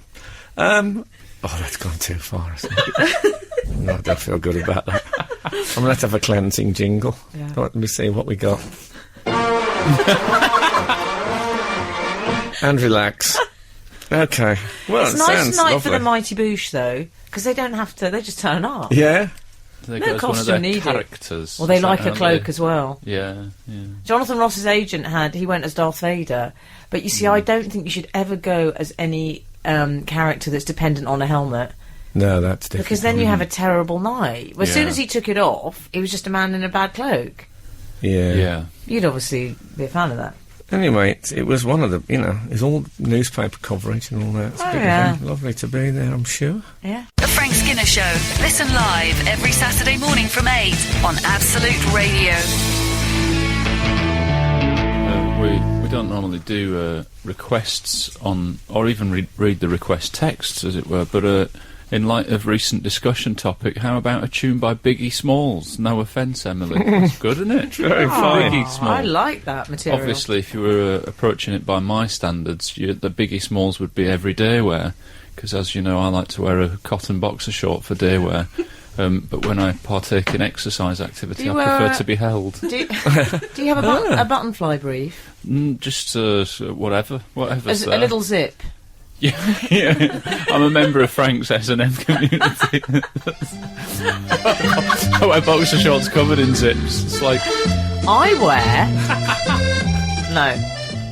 B: That's gone too far, isn't it? No, I don't feel good about that. I'm going to have to have a cleansing jingle.
C: Yeah.
B: Let me see what we got. And relax. Okay. Well,
C: It's
B: it
C: nice
B: sounds
C: night
B: lovely.
C: for the Mighty Boosh, though, because they don't have to, they just turn up.
B: Yeah?
D: They
C: No
D: go as one of
C: costume
D: their
C: needed.
D: characters.
C: Well, they
D: Is that
C: like a
D: how
C: cloak
D: they-
C: as well.
D: Yeah.
C: Jonathan Ross's agent he went as Darth Vader, but you see, I don't think you should ever go as any character that's dependent on a helmet,
B: No, that's different.
C: because then you have a terrible night. Well, as soon
D: Yeah.
C: as he took it off, he was just a man in a bad cloak.
B: Yeah.
C: You'd obviously be a fan of that.
B: Anyway, it was one of the, it's all newspaper coverage and all that. It's a big event. Lovely to be there, I'm sure.
C: Yeah.
A: The Frank Skinner Show. Listen live every Saturday morning from 8 on Absolute Radio.
D: We don't normally do requests on, or even read the request texts, as it were, but in light of recent discussion topic, how about a tune by Biggie Smalls? No offence, Emily. That's good, isn't it?
B: Very fine.
D: Biggie Smalls.
C: I like that material.
D: Obviously, if you were approaching it by my standards, the Biggie Smalls would be everyday wear, because as you know, I like to wear a cotton boxer short for day wear. But when I partake in exercise activity, I prefer to be held.
C: Do you have a button fly brief?
D: Just whatever.
C: A little zip.
D: Yeah. I'm a member of Frank's S&M community. I wear boxer shorts covered in zips. It's like...
C: I wear... No.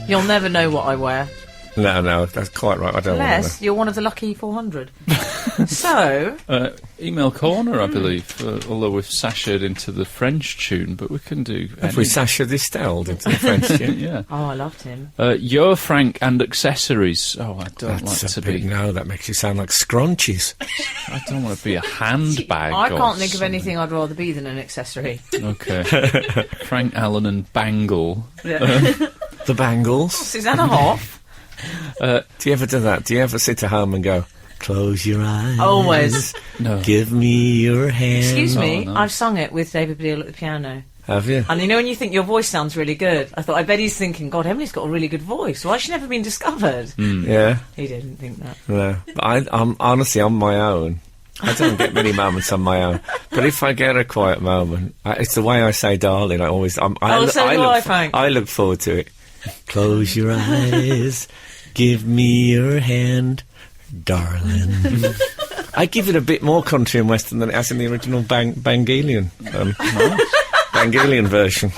C: You'll never know what I wear.
B: No, that's quite right. I don't want to
C: Unless you're one of the lucky 400. So...
D: email corner, I believe, although we've sashayed into the French tune, but we can do...
B: Have we Sasha Distilled into the French tune?
D: Yeah.
C: Oh, I loved him.
D: Your Frank and accessories. Oh, I don't
B: That's
D: like
B: a
D: to
B: big
D: be...
B: no, that makes you sound like scrunchies.
D: I don't want to be a handbag.
C: I
D: or
C: can't think of
D: something.
C: anything I'd rather be than an accessory.
D: Okay. Frank Alun and Bangle.
B: The bangles.
C: Susanna Hoff.
B: Do you ever do that? Do you ever sit at home and go, close your eyes?
C: Always.
D: No.
B: Give me your hand.
C: Excuse me,
D: Oh, no.
C: I've sung it with David Baddiel at the piano.
B: Have you?
C: And you know when you think your voice sounds really good, I thought, I bet he's thinking, God, Emily's got a really good voice. Why has she never been discovered?
B: Yeah.
C: He didn't think that.
B: No. But I'm honestly on my own. I don't get many moments on my own. But if I get a quiet moment, it's the way I say darling. I always...
C: So do I, Frank.
B: I look forward to it. Close your eyes, give me your hand, darling. I give it a bit more country and western than it has in the original Bangalian. Bangalian version.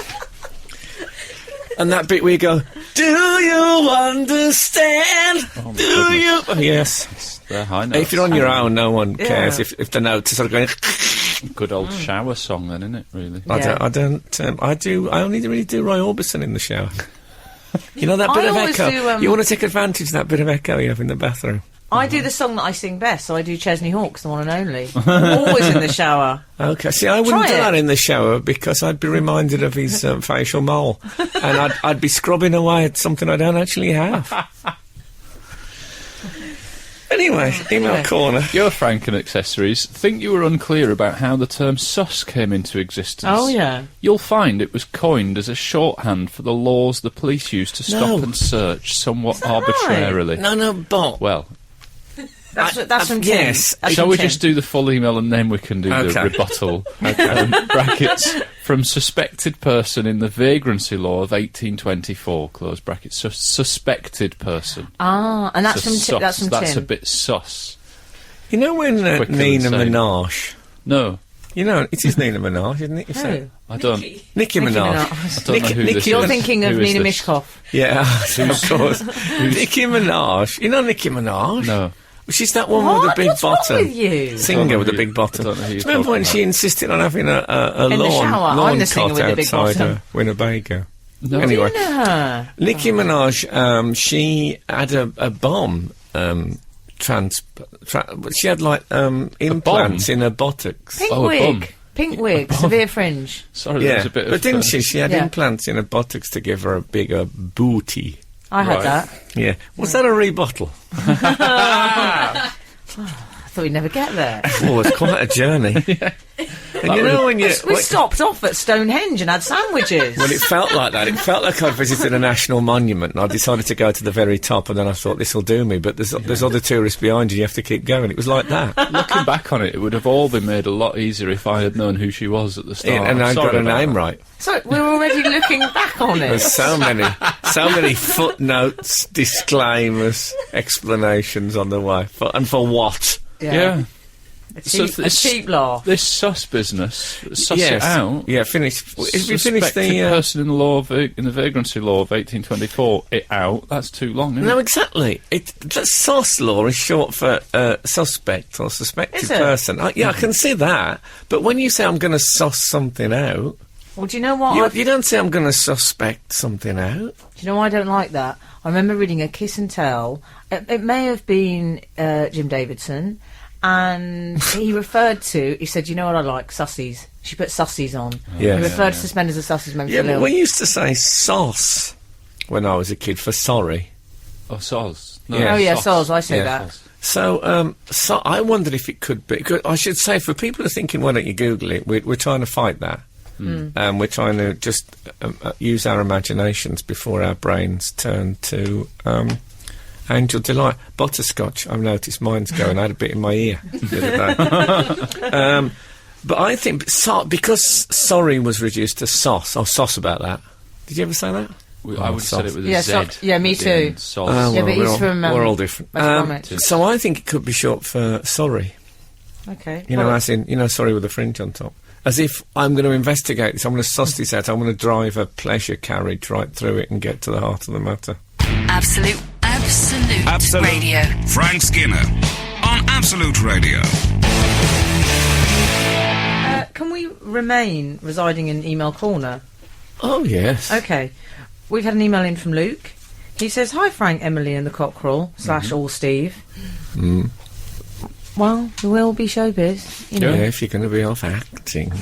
B: And that bit where you go, do you understand?
D: Oh,
B: do you? Oh, yes.
D: They're high notes.
B: If you're on your own, no one cares. If the notes are sort of going...
D: Good old shower song then, isn't it, really?
C: Yeah.
B: I only really do Roy Orbison in the shower. You know that bit of
C: always
B: echo?
C: do,
B: You want to take advantage of that bit of echo you have in the bathroom?
C: I do the song that I sing best, so I do Chesney Hawkes, the one and only. Always in the shower.
B: Okay, see, I wouldn't
C: Try
B: do
C: it.
B: that in the shower because I'd be reminded of his facial mole, and I'd be scrubbing away at something I don't actually have. Anyway, email corner.
D: Your Frank and Accessories think you were unclear about how the term sus came into existence.
C: Oh, yeah.
D: You'll find it was coined as a shorthand for the laws the police used to stop
B: No.
D: and search somewhat
C: that
D: arbitrarily.
B: No, but
D: Well,
C: That's from Tim.
B: yes.
C: That's
D: shall
C: from
D: we
C: Tim.
D: just do the full email and then we can do the
B: Okay.
D: rebuttal? Brackets, from suspected person in the vagrancy law of 1824, close brackets. So, suspected person.
C: Ah, and that's
D: So
C: from
D: sus,
C: that's from
D: that's
C: Tim.
D: a bit sus.
B: You know when
D: Quicker than
B: Nina
D: saying.
B: Minaj...
D: No,
B: You know, it is Nina Minaj, isn't it? You
C: Who?
B: say-
D: I don't.
B: Nicki
C: Nicki
B: Minaj.
C: Minaj.
D: I don't know who this
C: You're
D: is.
C: thinking of
D: Who is
C: Nina
D: this?
C: Mishkov.
B: Yeah, of course. Nicki Minaj. You know Nicki Minaj?
D: No.
B: She's that one with the
C: What?
B: big
C: What's wrong
B: bottom.
C: with you?
B: Singer with the
D: who
B: big
D: you-
B: bottom.
D: I don't know who
B: Do you
D: you're
B: remember when
D: talking
B: she insisted on having a
C: In the shower, I'm
B: lawn
C: the singer
B: cot
C: with the big
B: outside
C: bottom.
B: Winnebago?
D: No.
B: Anyway,
C: You know her.
B: Nicki Minaj, she had a bomb she had like implants in her buttocks.
C: Pink
D: Oh, a bum.
C: wig. Pink wig. Severe fringe.
D: Sorry, there
B: Yeah,
D: was a bit
B: but
D: of...
B: didn't she? She had
C: Yeah.
B: implants in her buttocks to give her a bigger booty.
C: I had
D: Right.
C: that.
B: Yeah. Was that a rebuttal?
C: I thought we'd never get there.
B: Oh, it's quite a journey. And you know when you...
C: We stopped off at Stonehenge and had sandwiches.
B: Well, it felt like that. It felt like I'd visited a national monument and I decided to go to the very top and then I thought, this will do me, but there's other tourists behind you have to keep going. It was like that.
D: Looking back on it, it would have all been made a lot easier if I had known who she was at the start.
B: Yeah, and
D: I'm
B: I
D: sorry
B: got her
D: about
B: name
D: that.
B: right.
C: So we're already looking back on it.
B: There's so many footnotes, disclaimers, explanations on the way. For what?
D: Yeah.
C: A
D: So
C: cheap, a
D: this-
C: cheap laugh.
D: This sus business, suss
B: Yes.
D: it out.
B: Yeah, finish. If we finish
D: Suspected
B: the...
D: person in the law of, in the vagrancy law of 1824, it out. That's too long, isn't
B: No,
D: it?
B: exactly. The SOS law is short for suspect or suspected
C: Is it?
B: person. I can see that. But when you say I'm going to suss something out,
C: Well, do you know what?
B: you don't say I'm going to suspect something out.
C: Do you know why I don't like that? I remember reading a Kiss and Tell. It may have been Jim Davidson, and he said, you know what I like? Sussies. She put sussies on.
B: Yes.
C: He referred to suspenders as sussies.
B: Yeah, but we used to say sauce when I was a kid for sorry.
D: Oh, soz. No,
B: Yeah.
C: Oh, yeah,
D: sos.
C: soz, I say
B: Yeah.
C: that.
B: So, I wondered if it could be... I should say, for people who are thinking, why don't you Google it, we're trying to fight that. We're trying to just use our imaginations before our brains turn to Angel Delight. Butterscotch, I've noticed mine's going. I had a bit in my ear the other day. But I think, because sorry was reduced to sauce, sauce about that. Did you ever say that?
D: I would have said it with a
C: Yeah,
D: Z.
C: yeah, me
D: at the end.
C: too.
D: Soz.
C: Yeah, but he's from,
B: we're all different.
C: West Bromwich.
B: So I think it could be short for sorry.
C: Okay.
B: You know, as in, sorry with a fringe on top. As if I'm going to investigate this, I'm going to suss this out, I'm going to drive a pleasure carriage right through it and get to the heart of the matter.
A: Absolute Radio.
F: Frank Skinner on Absolute Radio.
C: Can we remain residing in email corner?
B: Oh, yes.
C: Okay. We've had an email in from Luke. He says, hi Frank, Emily and the Cockerel / all Steve. Well, there will be showbiz, you know.
B: Yeah, if you're going to be off acting.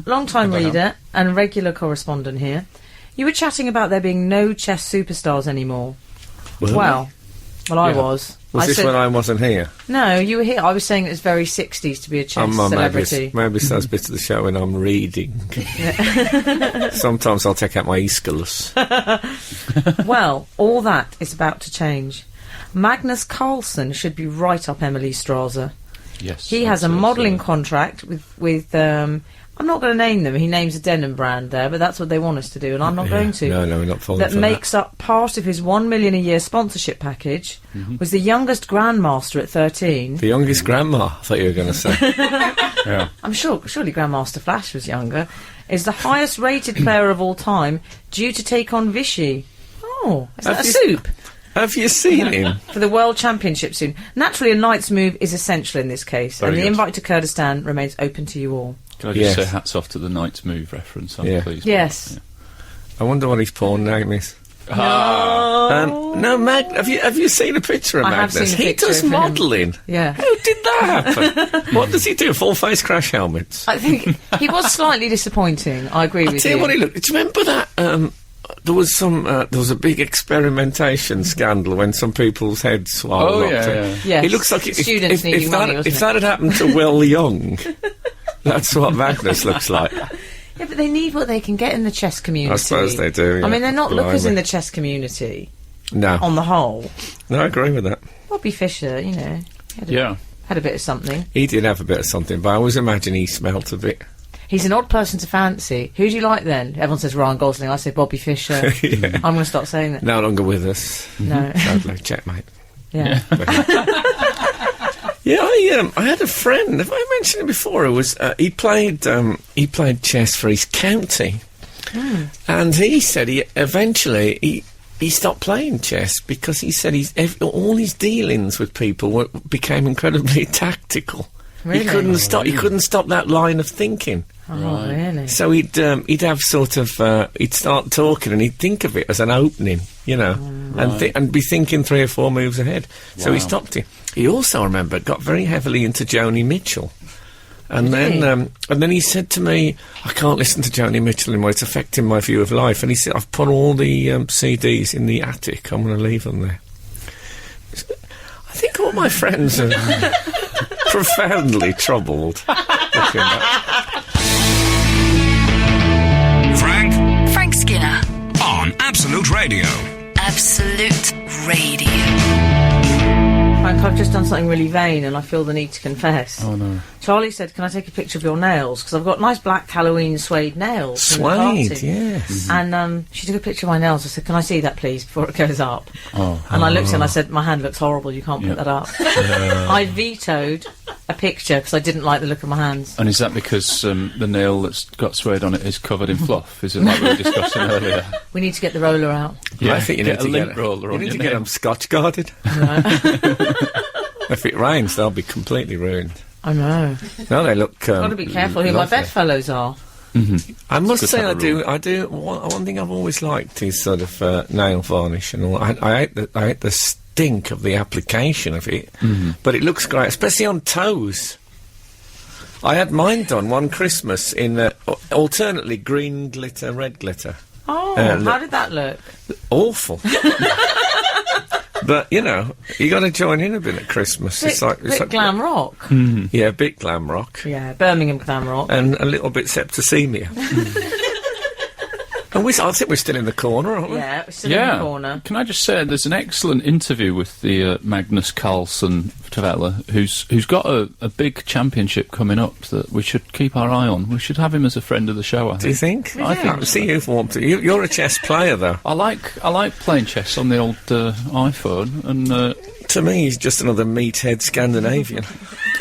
C: Long-time reader and regular correspondent here. You were chatting about there being no chess superstars anymore. Well, Well, I
D: Yeah.
C: was.
B: Was
C: I
B: this
C: said,
B: when I wasn't here?
C: No, you were here. I was saying it was very 60s to be a chess celebrity.
B: Maybe there's bits of the show when I'm reading. Sometimes I'll take out my e-scholars.
C: Well, all that is about to change. Magnus Carlsen should be right up Emily Strasser.
D: Yes.
C: He has a
D: absolutely.
C: modelling contract with I'm not going to name them. He names a denim brand there, but that's what they want us to do, and I'm not going to.
B: No, we're not falling
C: That
B: for
C: makes up part of his $1 million a year sponsorship package. Was the youngest grandmaster at 13.
B: The youngest grandma, I thought you were going to say.
D: Yeah.
C: I'm sure, surely Grandmaster Flash was younger. Is the highest rated player of all time, due to take on Vichy. Oh, is that a soup?
B: Have you seen him?
C: For the World Championship soon. Naturally, a knight's move is essential in this case,
D: Very
C: and the
D: good.
C: invite to Kurdistan remains open to you all.
D: Can I just
B: Yes.
D: say hats off to the Knight's Move reference? I'm
B: Yeah.
D: pleased.
C: Yes.
B: I wonder what his porn name is.
C: Oh.
B: No, have you seen a picture of
C: I have
B: Magnus?
C: seen a
B: He
C: picture
B: does
C: of him.
B: modelling.
C: Yeah.
B: How did that happen? What does he do? Full face crash helmets?
C: I think he was slightly disappointing. I agree
B: I'll
C: with
B: tell you what he looked. Do you remember that? There was a big experimentation scandal when some people's heads swelled up.
D: yeah.
C: Yes.
B: He looks like
C: Students needing money, wasn't
B: if
C: it?
B: that had happened to Will Young, that's what Magnus looks like.
C: Yeah, but they need what they can get in the chess community.
B: I suppose they do,
C: I
B: yeah.
C: mean, they're not lookers
B: Blimey.
C: in the chess community
B: No,
C: on the whole.
B: no, I agree with that.
C: Bobby Fischer, you know,
D: Yeah.
C: had a bit of something.
B: He did have a bit of something, but I always imagine he smelt a bit.
C: He's an odd person to fancy. Who do you like then? Everyone says Ryan Gosling. I say Bobby Fischer.
B: Yeah.
C: I'm going to stop saying that.
B: No longer with us.
C: No.
B: Sadly, checkmate.
C: Yeah.
B: Yeah, I had a friend. Have I mentioned it before? It was he played chess for his county, and he said he eventually stopped playing chess because he said all his dealings with people became incredibly tactical.
C: Really?
B: He couldn't stop. He couldn't stop that line of thinking.
C: Oh, really?
B: So he'd have sort of he'd start talking and he'd think of it as an opening, you know, and be thinking 3 or 4 moves ahead. So he
D: Wow.
B: stopped it. He also, I remember, got very heavily into Joni Mitchell, and then he said to me, "I can't listen to Joni Mitchell anymore. It's affecting my view of life." And he said, "I've put all the CDs in the attic. I'm going to leave them there." I think all my friends are profoundly troubled. looking back.
A: Frank Skinner.
F: On Absolute Radio.
A: Absolute Radio.
C: Frank, I've just done something really vain and I feel the need to confess.
D: Oh no.
C: Charlie said, can I take a picture of your nails? Because I've got nice black Halloween suede nails. from the
B: Suede,
C: party.
B: yes.
C: And she took a picture of my nails. I said, can I see that, please, before it goes up?
D: Oh.
C: And I looked and I said, my hand looks horrible, you can't
D: Yeah.
C: put that up. I vetoed a picture because I didn't like the look of my hands.
D: And is that because the nail that's got suede on it is covered in fluff? Is it like we were discussing earlier?
C: We need to get the roller out.
B: I think you
D: get
B: need to
D: a lint roller
B: you
D: on
B: need
D: your
B: to get
D: nail.
B: them scotch guarded. If it rains, they'll be completely ruined.
C: I know.
B: No, they look.
C: Got to be careful who my
B: lovely.
C: bedfellows are.
B: I must
D: good
B: say,
D: to have a
B: I do. One thing I've always liked is sort of nail varnish and all. I hate the stink of the application of it, but it looks great, especially on toes. I had mine done one Christmas in alternately green glitter, red glitter.
C: Oh,
B: look-
C: how did that look?
B: Awful. But you know, you got to join in a bit at Christmas.
C: Bit glam rock.
B: Yeah, a bit glam rock.
C: Yeah, Birmingham glam rock.
B: And a little bit septicemia. And I think we're still in the corner, aren't we?
C: Yeah, we're still in the corner.
D: Can I just say, there's an excellent interview with the Magnus Carlsen fella, who's got a big championship coming up that we should keep our eye on. We should have him as a friend of the show, I
B: Do you
D: think.
B: think?
D: I think
B: See, you've warmed to. You're a chess player, though.
D: I like playing chess on the old iPhone, and
B: To me, he's just another meathead Scandinavian.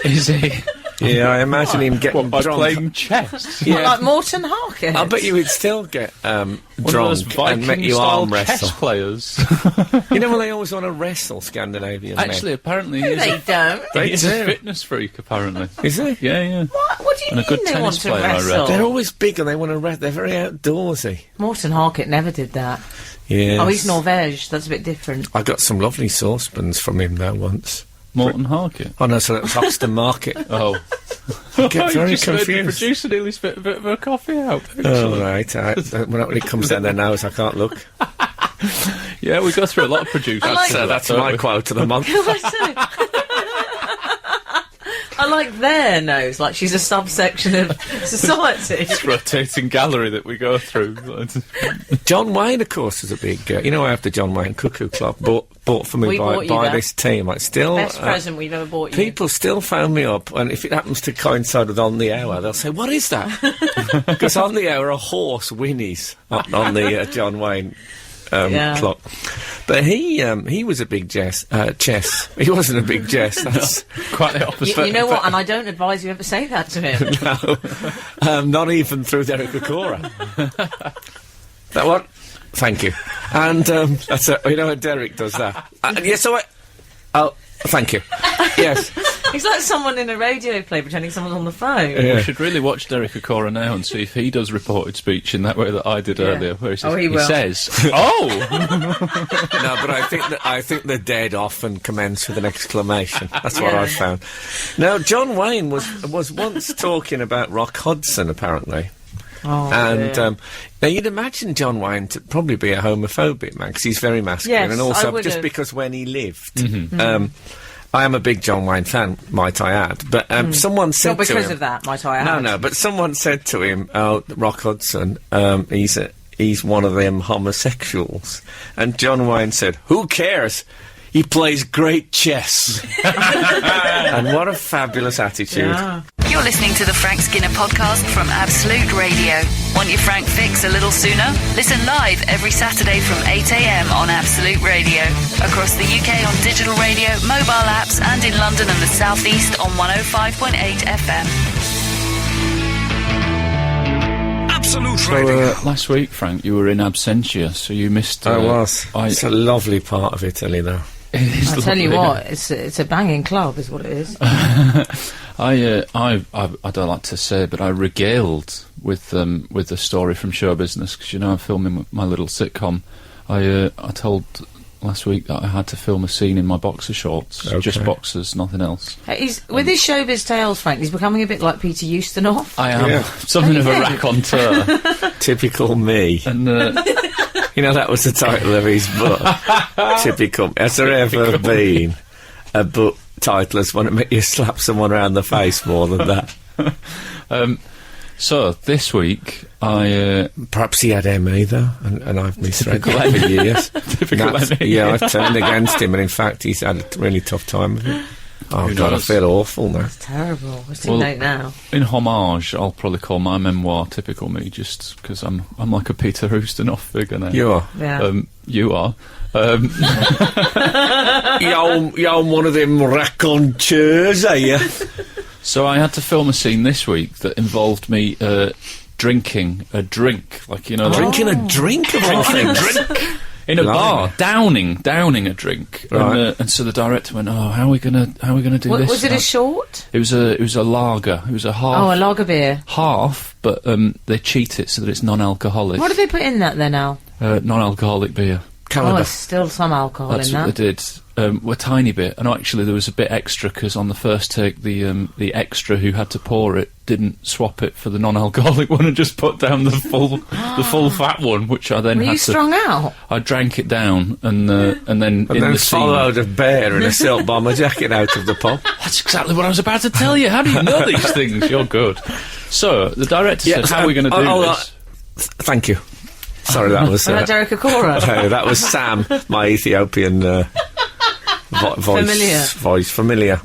D: is he?
B: Yeah, I imagine him getting
D: By
B: drunk.
D: playing chess?
C: What, like Morton Harker?
B: I bet you would still get
D: One of those
B: drunk and make you arm
D: Viking-style chess
B: wrestle.
D: players.
B: You know when they always want to wrestle Scandinavian
D: Actually, apparently,
C: No,
D: he's
C: they don't.
B: They
D: he's
B: do.
D: a fitness freak, apparently.
B: Is he?
D: Yeah.
C: What do you
D: And a
C: mean
D: good
C: they
D: tennis
C: want to
D: player, I read.
C: wrestle?
B: They're always big and they want to wrestle. They're very outdoorsy.
C: Morton Harkett never did that.
B: Yeah.
C: Oh, he's Norvège. That's a bit different.
B: I got some lovely saucepans from him though once.
D: Morton Harkett.
B: Oh no, so that was Hoxton Market.
D: Oh.
B: Get very
D: You just made the
B: confused.
D: producer nearly spit a bit of a coffee out.
B: Oh right, when it comes down their nose, I can't look.
D: Yeah, we go through a lot of producers.
B: That's my quote of the month.
C: I like their nose, like she's a subsection of society.
D: It's a rotating gallery that we go through.
B: John Wayne, of course, is a big... I have the John Wayne Cuckoo Club bought for me by this team. It's still...
C: Best present we've ever bought you.
B: People still phone me up, and if it happens to coincide with On the Hour, they'll say, what is that? Because On the Hour, a horse whinnies on the John Wayne... clock. But he was a big chess. He wasn't a big chess. That's
D: quite the opposite.
C: You know what? And I don't advise you ever say that to him.
B: No, not even through Derek Okora. That what? Thank you. And that's Derek does that. Thank you. Yes.
C: He's like someone in a radio play pretending someone's on the phone.
B: Yeah.
D: We should really watch Derek Okora now and see if he does reported speech in that way that I did earlier, where he says,
C: he
D: says, "Oh."
B: No, but I think the dead often commence with an exclamation. That's what I've found. Now, John Wayne was once talking about Rock Hudson, apparently.
C: Oh,
B: and now you'd imagine John Wayne to probably be a homophobic man, because he's very masculine,
C: yes,
B: and also just
C: have.
B: because when he lived. I am a big John Wayne fan, might I add, but someone said
C: not because
B: to him...
C: of that, might I add.
B: No, but someone said to him, Rock Hudson, he's one of them homosexuals. And John Wayne said, who cares? He plays great chess. And what a fabulous attitude.
C: Yeah.
A: You're listening to the Frank Skinner podcast from Absolute Radio. Want your Frank fix a little sooner? Listen live every Saturday from 8 a.m. on Absolute Radio. Across the UK on digital radio, mobile apps, and in London and the South East on 105.8 FM.
F: Absolute Radio.
D: Last week, Frank, you were in absentia, so you missed...
B: I was. It's a lovely part of Italy, though.
C: I tell you what, it's a banging club, is what it is.
D: I don't like to say, but I regaled with the story from Show Business, because I'm filming my little sitcom. I told last week that I had to film a scene in my boxer shorts, just boxers, nothing else.
C: With his showbiz tales, Frank, he's becoming a bit like Peter Ustinov.
D: I am something of a raconteur.
B: Typical me.
D: And
B: that was the title of his book. Typical. Has there ever been a book title as one to make you slap someone around the face more than that?
D: So this week I
B: perhaps he had ME though, and I've misread
D: Typical
B: that for years.
D: Typical ME.
B: Yeah, I've turned against him, and in fact he's had a really tough time with it. Oh God, I feel awful now.
C: It's terrible. It's too late now.
D: In homage, I'll probably call my memoir Typical Me, just because I'm like a Peter Ustinov figure now.
B: You are.
C: Yeah.
D: You are.
B: You're one of them raconteurs, are you?
D: So I had to film a scene this week that involved me drinking a drink,
B: drinking a drink of all things.
D: In a bar, downing a drink,
B: right.
D: And so the director went, "Oh, how are we gonna do this?"
C: Was it a short?
D: It was a lager. It was a half.
C: Oh, a lager beer.
D: Half, but they cheat it so that it's non-alcoholic.
C: What did they put in that then, Al?
D: Non-alcoholic beer.
C: Oh, there's still some alcohol
D: That's
C: in that.
D: what they did. A tiny bit, and actually there was a bit extra because on the first take the extra who had to pour it didn't swap it for the non-alcoholic one and just put down the full fat one, which I then
C: Were you strung out?
D: I drank it down and then
B: followed a bear in a silk bomber jacket out of the pub.
D: That's exactly what I was about to tell you. How do you know these things? You're good. So the director said, "How are we going to do this?"
B: Thank you. Sorry, that was
C: Derek Okora.
B: No, that was Sam, my Ethiopian. Voice familiar.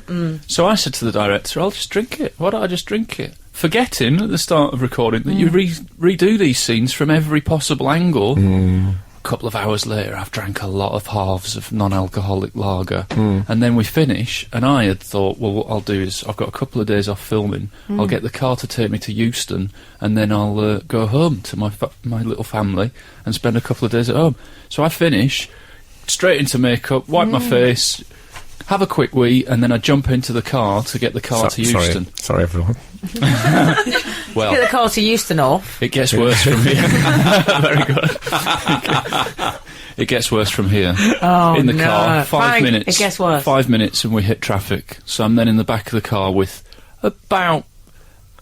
D: So I said to the director, "I'll just drink it. Why don't I just drink it?" Forgetting at the start of recording that you redo these scenes from every possible angle. A couple of hours later, I've drank a lot of halves of non-alcoholic lager, and then we finish. And I had thought, well, what I'll do is I've got a couple of days off filming. I'll get the car to take me to Euston, and then I'll go home to my little family and spend a couple of days at home. So I finish. Straight into makeup, wipe my face, have a quick wee, and then I jump into the car to get the car to Euston.
B: Sorry, everyone.
D: Well,
C: get the car to Euston off.
D: It gets worse from here. Very good. It gets worse from here.
C: Oh,
D: in the car, 5
C: Frank,
D: minutes.
C: It gets worse.
D: 5 minutes and we hit traffic. So I'm then in the back of the car with about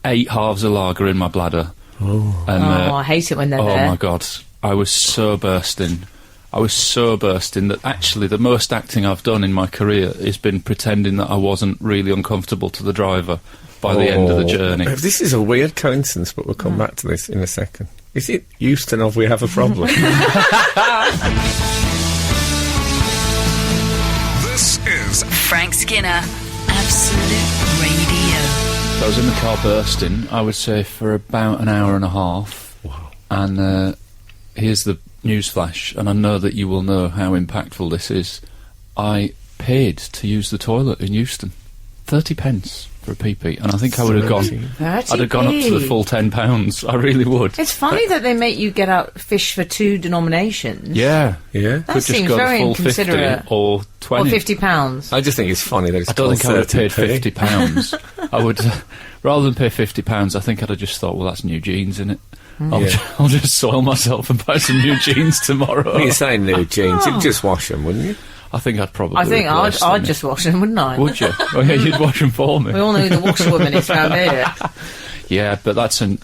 D: 8 halves of lager in my bladder.
B: Oh,
D: And,
C: I hate it when they're there.
D: Oh my God, I was so bursting. I was so bursting that actually the most acting I've done in my career has been pretending that I wasn't really uncomfortable to the driver by the end of the journey.
B: This is a weird coincidence, but we'll come back to this in a second. Is it Euston of We Have a Problem?
F: This is
A: Frank Skinner, Absolute Radio.
D: I was in the car bursting, I would say, for about an hour and a half.
B: Wow.
D: And here's the newsflash, and I know that you will know how impactful this is. I paid to use the toilet in Euston. 30 pence for a pee-pee, and I think I would have gone...
C: 30p.
D: I'd have gone up to the full £10. I really would.
C: It's funny that they make you get out fish for two denominations.
D: Yeah.
B: Yeah.
C: That
D: Could just
C: seems
D: go
C: very
D: to full 50
C: inconsiderate.
D: or 20.
C: Or £50.
B: I just think it's funny that it's
D: I don't think I would have paid
B: 30p.
D: £50. I would, rather than pay £50, I think I'd have just thought, well, that's new jeans, innit?
B: Yeah.
D: I'll just soil myself and buy some new jeans tomorrow.
B: When you say new jeans, you'd just wash them, wouldn't you?
D: I think I'd probably.
C: I think
D: replace
C: I'd
D: them.
C: just wash them, wouldn't I?
D: Would you? Oh yeah, you'd wash them for me.
C: We all know who the washerwoman is round here.
D: Yeah, but that's.
B: No,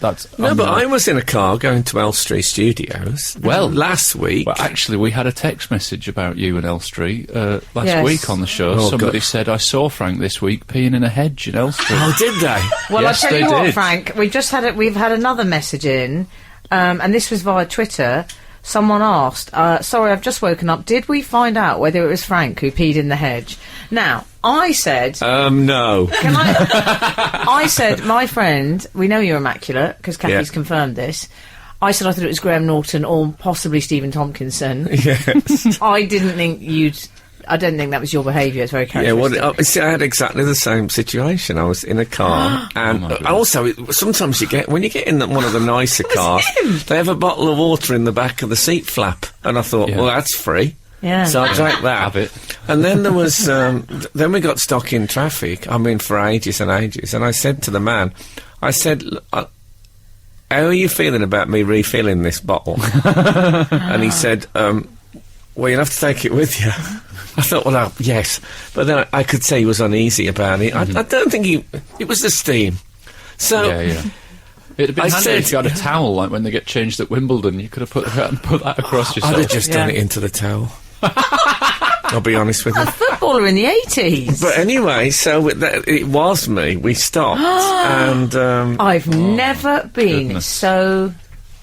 B: but I was in a car going to Elstree Studios.
D: Well,
B: last week.
D: Well, actually, we had a text message about you and Elstree last
C: Yes.
D: week on the show.
B: Oh,
D: Somebody
B: God.
D: said, I saw Frank this week peeing in a hedge in Elstree.
B: Oh, did they?
C: Well,
D: Yes,
C: I tell
D: they
C: you what,
D: did.
C: Frank, we've had another message in, and this was via Twitter. Someone asked, sorry, I've just woken up. Did we find out whether it was Frank who peed in the hedge? Now, I said...
B: No.
C: Can I said, my friend, we know you're immaculate, because Kathy's
B: Yeah.
C: confirmed this. I said I thought it was Graham Norton or possibly Stephen Tompkinson.
B: Yes.
C: I didn't think I don't think that was your behaviour. It's very
B: Yeah,
C: characteristic.
B: see, I had exactly the same situation. I was in a car, and
D: my goodness.
B: also, sometimes when you get in one of the nicer cars, they have a bottle of water in the back of the seat flap, and I thought,
D: Yeah.
B: well, that's free.
C: Yeah.
B: So I drank that.
D: Have it.
B: And then there was, then we got stuck in traffic, for ages and ages, and I said to the man, how are you feeling about me refilling this bottle? And he said, well, you'll have to take it with you. I thought, well, yes. But then I could say he was uneasy about it. I don't think it was the steam. So...
D: Yeah. It'd have been
B: I
D: handy
B: said-
D: if you had a towel, like when they get changed at Wimbledon. You could have put that across yourself.
B: I'd have just done
C: Yeah.
B: it into the towel. I'll be honest with you.
C: A footballer in the 80s.
B: But anyway, so it was me. We stopped, and
C: I've never been
D: goodness.
C: so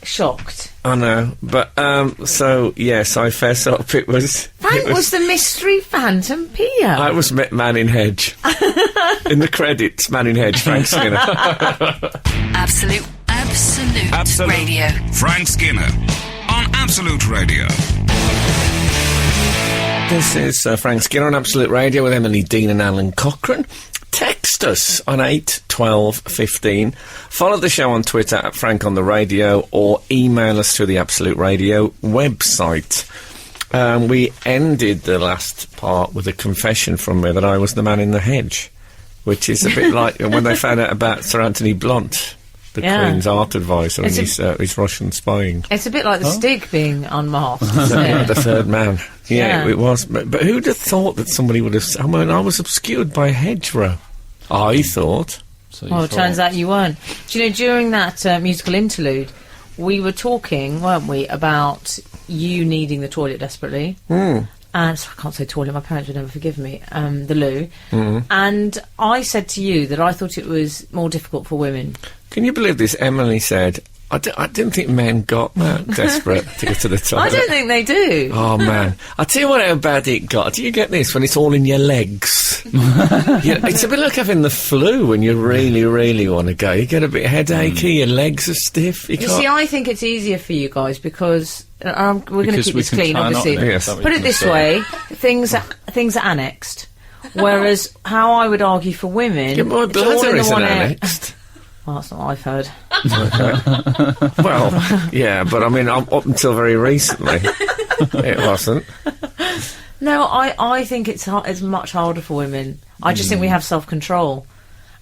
C: shocked.
B: I know. But so yes, I fess up. It was
C: Frank was the mystery phantom peer.
B: I was Man in Hedge in the credits. Man in Hedge, Frank Skinner.
A: Absolute Radio.
F: Frank Skinner on Absolute Radio.
B: This is Frank Skinner on Absolute Radio with Emily, Dean and Alan Cochrane. Text us on 8 12 15. Follow the show on Twitter at Frank on the Radio, or email us through the Absolute Radio website. We ended the last part with a confession from me that I was the man in the hedge, which is a bit like when they found out about Sir Anthony Blunt, the
C: Yeah.
B: Queen's art advisor, and
C: It's
B: his Russian spying.
C: It's a bit like the Stig being unmasked, isn't
B: Yeah, the
C: it?
B: third man. Yeah,
C: Yeah.
B: it was. But who'd have thought that somebody would have... I mean, I was obscured by a hedgerow. I thought.
D: So you
C: Well, it
D: thought-
C: turns out you weren't. Do you know, during that musical interlude, we were talking, weren't we, about you needing the toilet desperately. And so I can't say toilet, my parents would never forgive me, the loo. And I said to you that I thought it was more difficult for women.
B: Can you believe this? Emily said, I didn't think men got that desperate to get to the toilet.
C: I don't think they do.
B: Oh, man. I'll tell you what, how bad it got. Do you get this? When it's all in your legs. Yeah, it's a bit like having the flu when you really, really want to go. You get a bit headachy, your legs are stiff. You
C: You
B: can't...
C: see, I think it's easier for you guys because we're going to
D: Because
C: keep
D: we
C: this
D: can
C: clean,
D: try not
C: obviously.
D: to,
B: Yes.
D: is that what
C: Put
D: you're
C: it this
D: gonna say?
C: way, things are annexed. Whereas how I would argue for women,
B: Yeah, my
C: it's all
B: bladder
C: in the
B: isn't
C: one area.
B: annexed.
C: Well, that's not what I've heard.
B: Well, yeah, but I mean, up until very recently, it wasn't.
C: No, I think it's much harder for women. I just think we have self-control.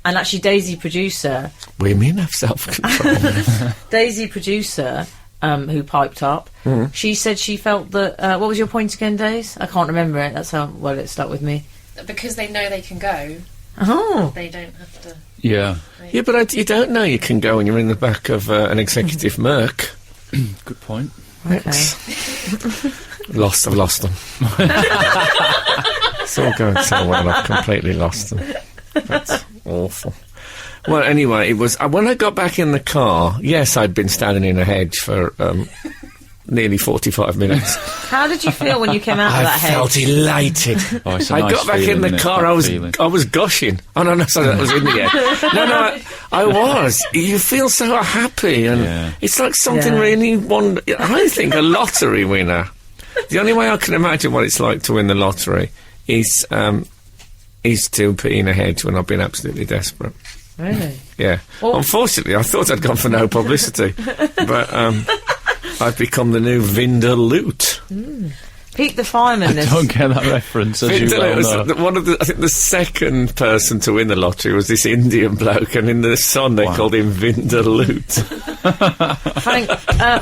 C: And actually, Daisy producer,
B: Women have self-control.
C: who piped up, she said she felt that... what was your point again, Daisy? I can't remember it. That's how well it stuck with me.
G: Because they know they can go,
C: Oh.
G: they don't have to.
D: Yeah.
B: Yeah, but you don't know you can go when you're in the back of an executive Merc.
D: Good point.
C: Okay.
B: I've lost them. It's all going so well, I've completely lost them. That's awful. Well, anyway, it was... when I got back in the car, yes, I'd been standing in a hedge for nearly 45 minutes.
C: How did you feel when you came out of that hedge?
B: I felt elated.
D: Oh, it's a
B: I
D: nice
B: got back in
D: feeling,
B: the
D: isn't it,
B: car,
D: that
B: I was
D: feeling?
B: gushing. Oh, no, sorry, that was in the end. No, I was. You feel so happy, and
D: Yeah.
B: it's like something
C: Yeah.
B: really I think a lottery winner. The only way I can imagine what it's like to win the lottery is to pee in a hedge when I've been absolutely desperate.
C: Really?
B: Yeah.
C: Well-
B: Unfortunately, I thought I'd gone for no publicity, but I've become the new Vindaloo.
C: Pete the fireman is...
D: Don't get that reference, as you well know.
B: I think the second person to win the lottery was this Indian bloke, and in the Sun they called him Vindaloo.
C: Frank,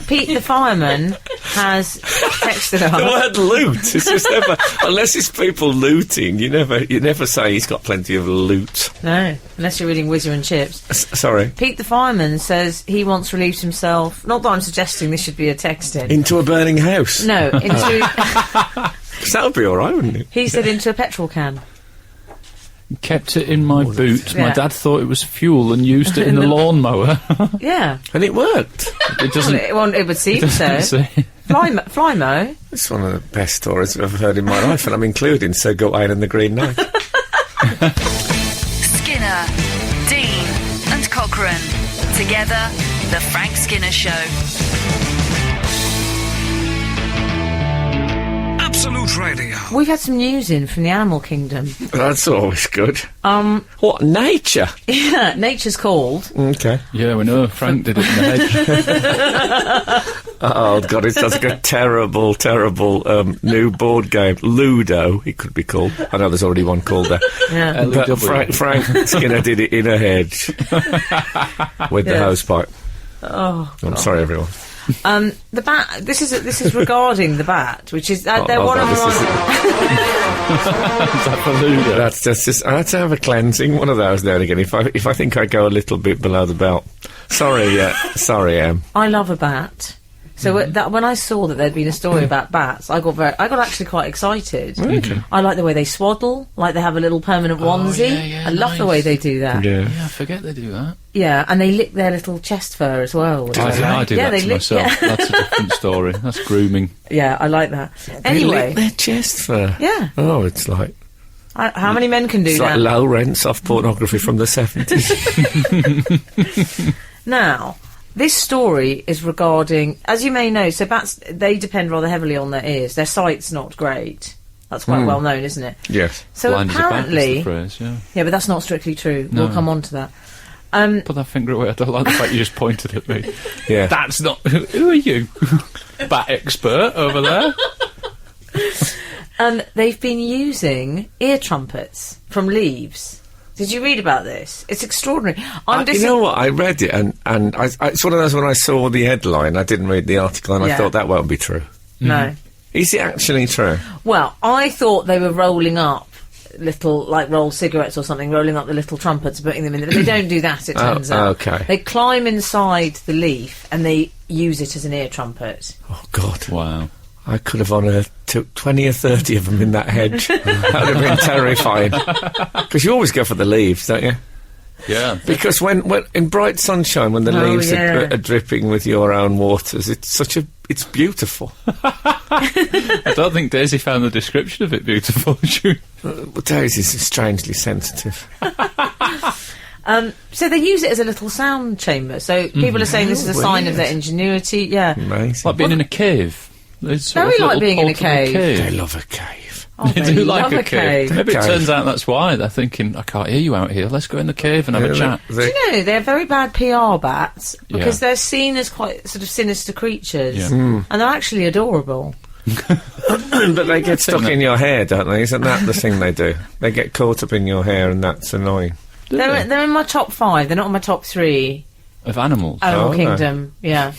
C: Pete the fireman has texted
B: The
C: us.
B: word loot. It's just never, unless it's people looting. You never say he's got plenty of loot.
C: No, unless you're reading Whizzer and Chips.
B: Sorry.
C: Pete the fireman says he once relieved himself. Not that I'm suggesting this should be a text in.
B: Into a burning house.
C: No, into...
B: 'Cause that would be all right, wouldn't it?
C: he said into a petrol can.
D: Kept it in my boot.
C: Yeah.
D: My dad thought it was fuel and used it in the lawnmower.
C: Yeah.
B: And it worked.
D: It doesn't...
C: It would seem so.
D: say.
C: Flymo.
B: It's one of the best stories I've ever heard in my life, and I'm including Sir Gawain and the Green Knight.
A: Skinner, Dean, and Cochrane. Together, The Frank Skinner Show.
F: Absolute Radio.
C: We've had some news in from the animal kingdom.
B: That's always good. What, nature?
C: Yeah, nature's called.
B: Okay.
D: Yeah, we know. Frank did it in the hedge.
B: Oh, God, it sounds like a terrible, terrible new board game. Ludo, it could be called. I know there's already one called that.
C: Yeah.
B: But Frank Skinner did it in a hedge with the
C: Yes.
B: hosepipe.
C: Oh,
B: I'm sorry, everyone.
C: the bat. This is regarding the bat, which is they're
B: Oh,
C: one
B: no,
C: of
B: this
C: my.
D: Is that for Ludo?
B: That's just I had to have a cleansing, one of those now and again. If I think I go a little bit below the belt. Sorry, Em.
C: I love a bat. So that when I saw that there'd been a story about bats, I got actually quite excited.
B: Okay.
C: I like the way they swaddle, like they have a little permanent onesie.
D: yeah,
C: I love the
D: nice.
C: way they do that.
B: Yeah.
D: Yeah, I forget they do that.
C: Yeah, and they lick their little chest fur as well. which
D: I do
C: yeah,
D: that
C: they
D: to
C: lick,
D: myself.
C: Yeah.
D: That's a different story. That's grooming.
C: Yeah, I like that.
B: They
C: Anyway,
B: lick their chest fur.
C: Yeah.
B: Oh, it's like
C: how many men can do
B: it's
C: that?
B: like low rent soft pornography from the 70s.
C: Now, this story is regarding, as you may know, so bats, they depend rather heavily on their ears. Their sight's not great. That's quite well known, isn't it?
B: Yes.
C: So
D: Blind as a bat is
C: apparently,
D: the phrase, yeah.
C: yeah, but that's not strictly true.
D: No.
C: We'll come on to that.
D: Put that finger away. I don't like the fact you just pointed at me.
B: Yeah.
D: That's not... Who are you? Bat expert over there?
C: They've been using ear trumpets from leaves. Did you read about this? It's extraordinary.
B: You know what? I read it, and it's one of those when I saw the headline, I didn't read the article, and I
C: Yeah.
B: thought that won't be true.
C: No.
B: Is it actually true?
C: Well, I thought they were rolling up little, like rolled cigarettes or something, rolling up the little trumpets, putting them in. But they don't do that, it turns out.
B: Okay.
C: They climb inside the leaf and they use it as an ear trumpet.
B: Oh, God.
D: Wow.
B: I could have unearthed 20 or 30 of them in that hedge. That would have been terrifying. Because you always go for the leaves, don't you?
D: Yeah.
B: Because when in bright sunshine, when the leaves
C: yeah.
B: are dripping with your own waters, it's beautiful.
D: I don't think Daisy found the description of it beautiful.
B: Daisy's strangely sensitive.
C: So they use it as a little sound chamber. So people are saying this is a sign of their ingenuity. Yeah.
B: Amazing.
D: Like being in a cave. It's sort
C: Very
D: of
C: like
D: little
C: being in a
D: portable
C: cave.
B: They love a cave.
C: Oh,
D: They do like
C: love
D: a cave. Maybe it
B: Cave.
D: turns out that's why they're thinking, I can't hear you out here. Let's go in the cave and have a chat.
C: Do you know, they're very bad PR bats because
D: Yeah.
C: they're seen as quite sort of sinister creatures.
D: Yeah.
C: And they're actually adorable.
B: But they get stuck in your hair, don't they? Isn't that the thing they do? They get caught up in your hair, and that's annoying.
C: They're in my top 5. They're not in my top 3.
D: Of animals.
C: Animal
B: Oh, no.
C: Kingdom, yeah.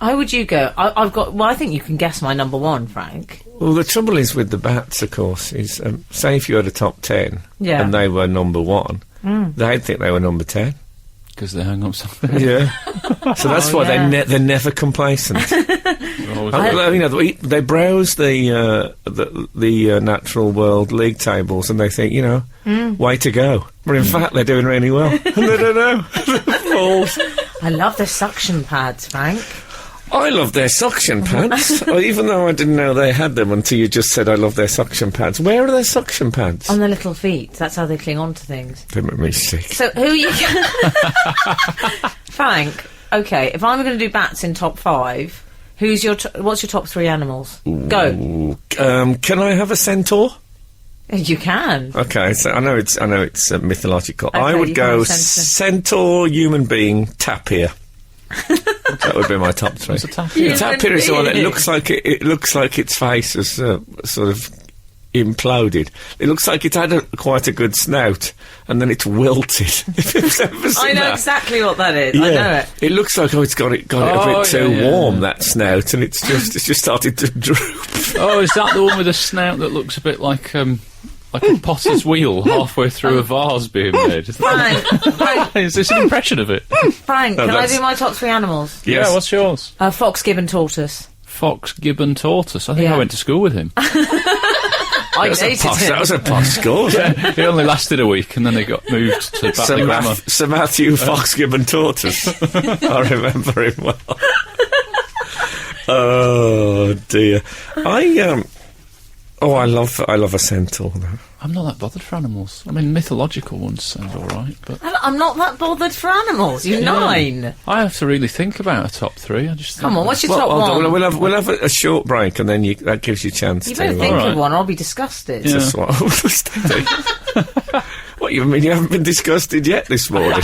C: How would you go? I've got... Well, I think you can guess my number 1, Frank.
B: Well, the trouble is with the bats, of course, is say if you had a top 10
C: Yeah.
B: and they were number 1, they'd think they were number 10.
D: Because they hang up something.
B: Yeah. So that's why they're never complacent. They browse the natural world league tables and they think, way to go. But in fact, they're doing really well. And they don't know. Fools.
C: I love the suction pads, Frank.
B: I love their suction pads, even though I didn't know they had them until you just said I love their suction pads. Where are their suction pads?
C: On their little feet. That's how they cling on to things.
B: They make me sick.
C: So who you... Frank, okay, if I'm going to do bats in top 5, what's your top 3 animals? Go.
B: Can I have a centaur?
C: You can.
B: Okay, so I know it's mythological.
C: Okay,
B: I would
C: you
B: go
C: can have
B: centaur, human being, tapir. That would be my top 3.
D: What's a tapir?
B: The tapir is the one that looks like it looks like its face has sort of imploded. It looks like it's had quite a good snout, and then it's wilted. If you've ever seen
C: I know
B: that.
C: exactly what that is.
B: Yeah.
C: I know it.
B: It looks like it's got it a bit too warm, that snout, and it's just started to droop.
D: Oh, is that the one with a snout that looks a bit like a potter's wheel halfway through a vase being made?
C: Frank,
D: Is this an impression of it?
C: Frank, can I do my top 3 animals?
B: Yes.
D: Yeah, what's yours?
C: Fox, gibbon, tortoise.
D: Fox, gibbon, tortoise. I think I went to school with him.
C: I dated him.
B: That was a posh score.
D: He only lasted a week and then they got moved to Batley Grammar.
B: Sir Matthew Fox Gibbon Tortoise. I remember him well. Oh dear. I love a centaur though.
D: I'm not that bothered for animals. I mean, mythological ones sound alright, but...
C: I'm not that bothered for animals. You're 9.
D: I have to really think about a top 3. I just
C: Come on, what's your top 1?
B: We'll have a short break and then that gives you a chance
C: You
B: to...
C: better think of one or I'll be disgusted.
D: Yeah.
B: What, you mean you haven't been disgusted yet this morning?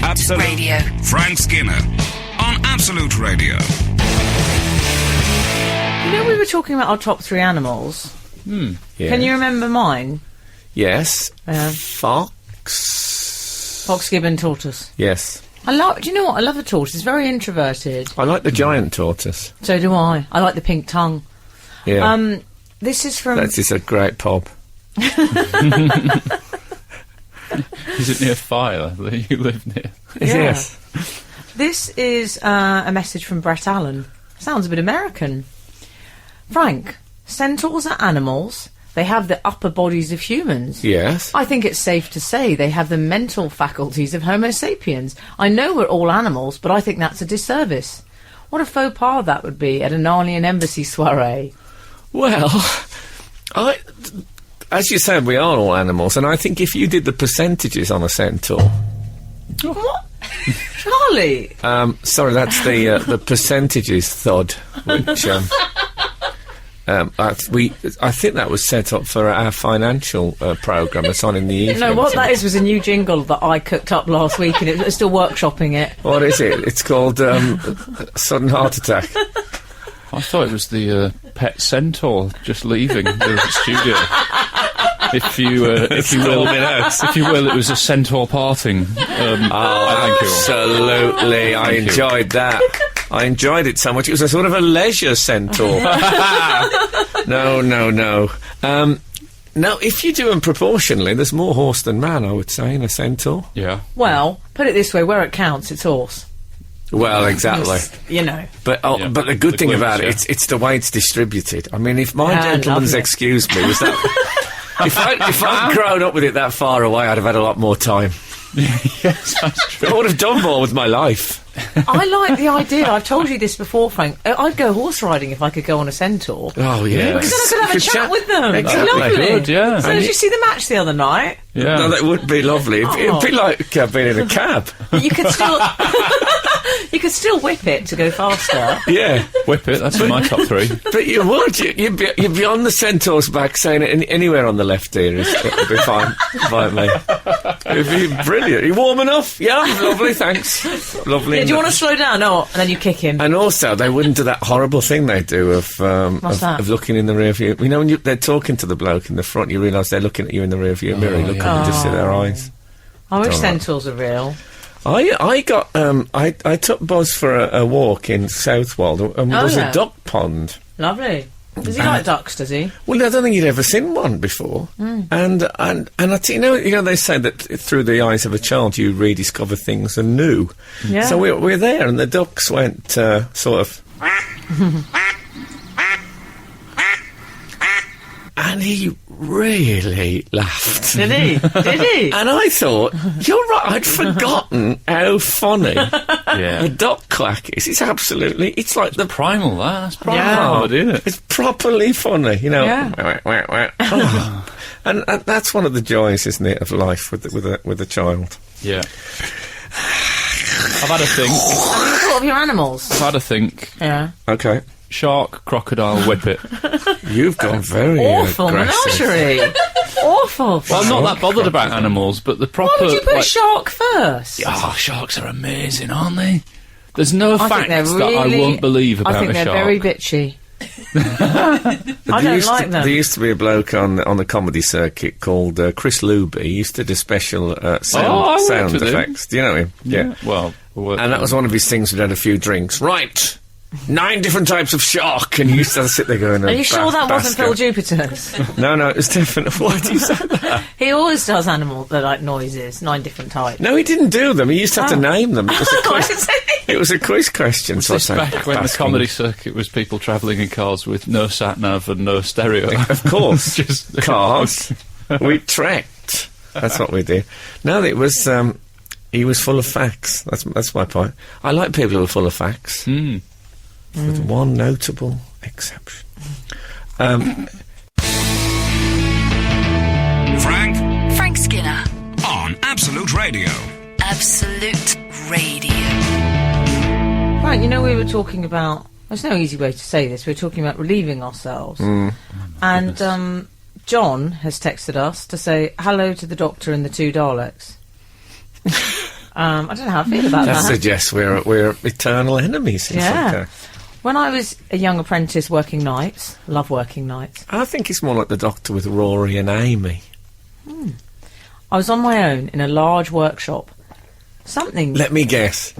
A: Absolute Radio.
F: Frank Skinner on Absolute Radio.
C: We were talking about our top 3 animals.
B: Yeah.
C: Can you remember mine?
B: Yes. Fox,
C: gibbon, tortoise.
B: Yes.
C: Do you know what? I love a tortoise. It's very introverted.
B: I like the giant tortoise.
C: So do I. I like the pink tongue.
B: Yeah.
C: This is from...
B: That is a great pub.
D: Is it near fire that you live near?
B: Yes.
C: This is a message from Brett Allen. Sounds a bit American. Frank, centaurs are animals. They have the upper bodies of humans.
B: Yes.
C: I think it's safe to say they have the mental faculties of Homo sapiens. I know we're all animals, but I think that's a disservice. What a faux pas that would be at a Narnian embassy soiree.
B: Well, as you said, we are all animals, and I think if you did the percentages on a centaur...
C: What? Charlie!
B: Sorry, that's the percentages thud, which... I think that was set up for our financial programme that's on in the evening.
C: No, what that is was a new jingle that I cooked up last week and it's still workshopping it.
B: What is it? It's called Sudden Heart Attack.
D: I thought it was the pet centaur just leaving the studio. If you will, it was a centaur parting.
B: Absolutely, I enjoyed that. I enjoyed it so much. It was a sort of a leisure centaur. No. Now, if you do them proportionally, there's more horse than man, I would say, in a centaur.
D: Yeah.
C: Well, put it this way, where it counts, it's horse.
B: Well, exactly.
C: You know.
B: But but the good thing about it, it's the way it's distributed. I mean, if my gentleman's excuse me was that... if I'd grown up with it that far away, I'd have had a lot more time.
D: Yes, that's true.
B: I would have done more with my life.
C: I like the idea. I've told you this before, Frank. I'd go horse riding if I could go on a centaur.
B: Oh, yeah.
C: Because then I could have a chat with them.
B: Exactly.
C: Lovely.
D: Good, yeah.
C: So did you see the match the other night?
D: Yeah.
B: No, that would be lovely. It'd be like being in a cab.
C: You could still... You could still whip it to go faster.
B: Yeah.
D: Whip it, that's in my top 3.
B: But you would. You'd be on the centaur's back saying it anywhere on the left ear. It'd be fine by me. It'd be brilliant. You warm enough? Yeah, lovely, thanks. Lovely.
C: Yeah, do you want to slow down? No, and then you kick him.
B: And also, they wouldn't do that horrible thing they do of looking in the rear view. You know, when they're talking to the bloke in the front, you realise they're looking at you in the rear view mirror. You look up and just see their eyes.
C: I wish centaurs are real.
B: I took Buzz for a walk in Southwold, and there was a duck pond.
C: Lovely. Does he like ducks, does he?
B: Well, I don't think he'd ever seen one before. And I think, you know, they say that through the eyes of a child you rediscover things anew.
C: Yeah.
B: So we're there, and the ducks went sort of... and he really laughed.
C: Did he? Did he?
B: And I thought, you're right, I'd forgotten how funny a duck quack is. It's absolutely, it's like the...
D: Primal, that's primal,
C: Yeah.
D: isn't it?
B: It's properly funny, you know.
C: Yeah.
B: Oh. And that's one of the joys, isn't it, of life with a child.
D: Yeah. I've had a think.
C: Have you thought of your animals?
D: I've had a think.
C: Yeah.
B: Okay.
D: Shark, crocodile, whippet.
B: You've gone very
C: Awful
B: aggressive.
C: menagerie. Awful.
D: Well, I'm not that bothered about animals, but the proper...
C: Why would you put
D: like,
C: shark first?
D: Oh, sharks are amazing, aren't they? There's no
C: I think
D: facts
C: they're
D: that I
C: really-
D: won't believe about
C: I think
D: a
C: they're
D: shark.
C: very bitchy. I don't like them.
B: There used to be a bloke on the comedy circuit called Chris Luby. He used to do special
D: I
B: sound
D: worked with him.
B: effects. Do you know him? Yeah.
D: Well,
B: And that was one of his things. We'd had a few drinks. Right. 9 different types of shark, and you used to sit there going...
C: Are you sure that wasn't Phil Jupiter's?
B: No, it was definitely... Why do you say that?
C: He always does animal like noises, 9 different types.
B: No, he didn't do them. He used to have to name them. It was a quiz,
C: What is it?
B: it was a quiz question. So I
D: This
B: said,
D: back when the
B: asking-
D: comedy circuit was people travelling in cars with no sat-nav and no stereo.
B: Of course.
D: Just
B: Cars. We trekked. That's what we did. No, it was... he was full of facts. That's my point. I like people who are full of facts. With one notable exception.
A: Frank Skinner.
F: On Absolute Radio.
A: Absolute Radio.
C: Right, you know, we were talking about... There's no easy way to say this. We were talking about relieving ourselves. And John has texted us to say hello to the Doctor and the 2 Daleks. I don't know how I feel about
B: That
C: that.
B: suggests we're eternal enemies. In some
C: Yeah.
B: case.
C: When I was a young apprentice working nights, love working nights,
B: I think it's more like the Doctor with Rory and Amy.
C: I was on my own in a large workshop. Something...
B: Let me guess.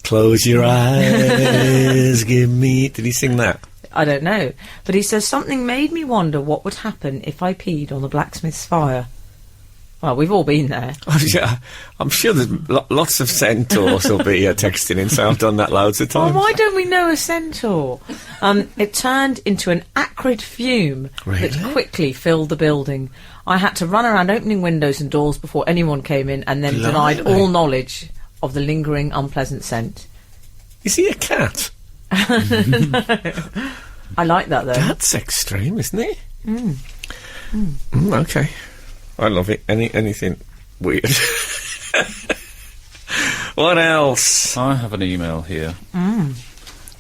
B: Close your eyes, give me... Did he sing that?
C: I don't know. But he says something made me wonder what would happen if I peed on the blacksmith's fire. Well, we've all been there.
B: I'm sure there's lots of centaurs will be texting in, so I've done that loads of
C: Well,
B: times.
C: why don't we know a centaur? It turned into an acrid fume
B: Really?
C: that quickly filled the building. I had to run around opening windows and doors before anyone came in, and then denied
B: Blimey.
C: all knowledge of the lingering unpleasant scent.
B: Is he a cat?
C: I like that, though.
B: That's extreme, isn't it? Okay. I love it. Anything weird. What else?
D: I have an email here.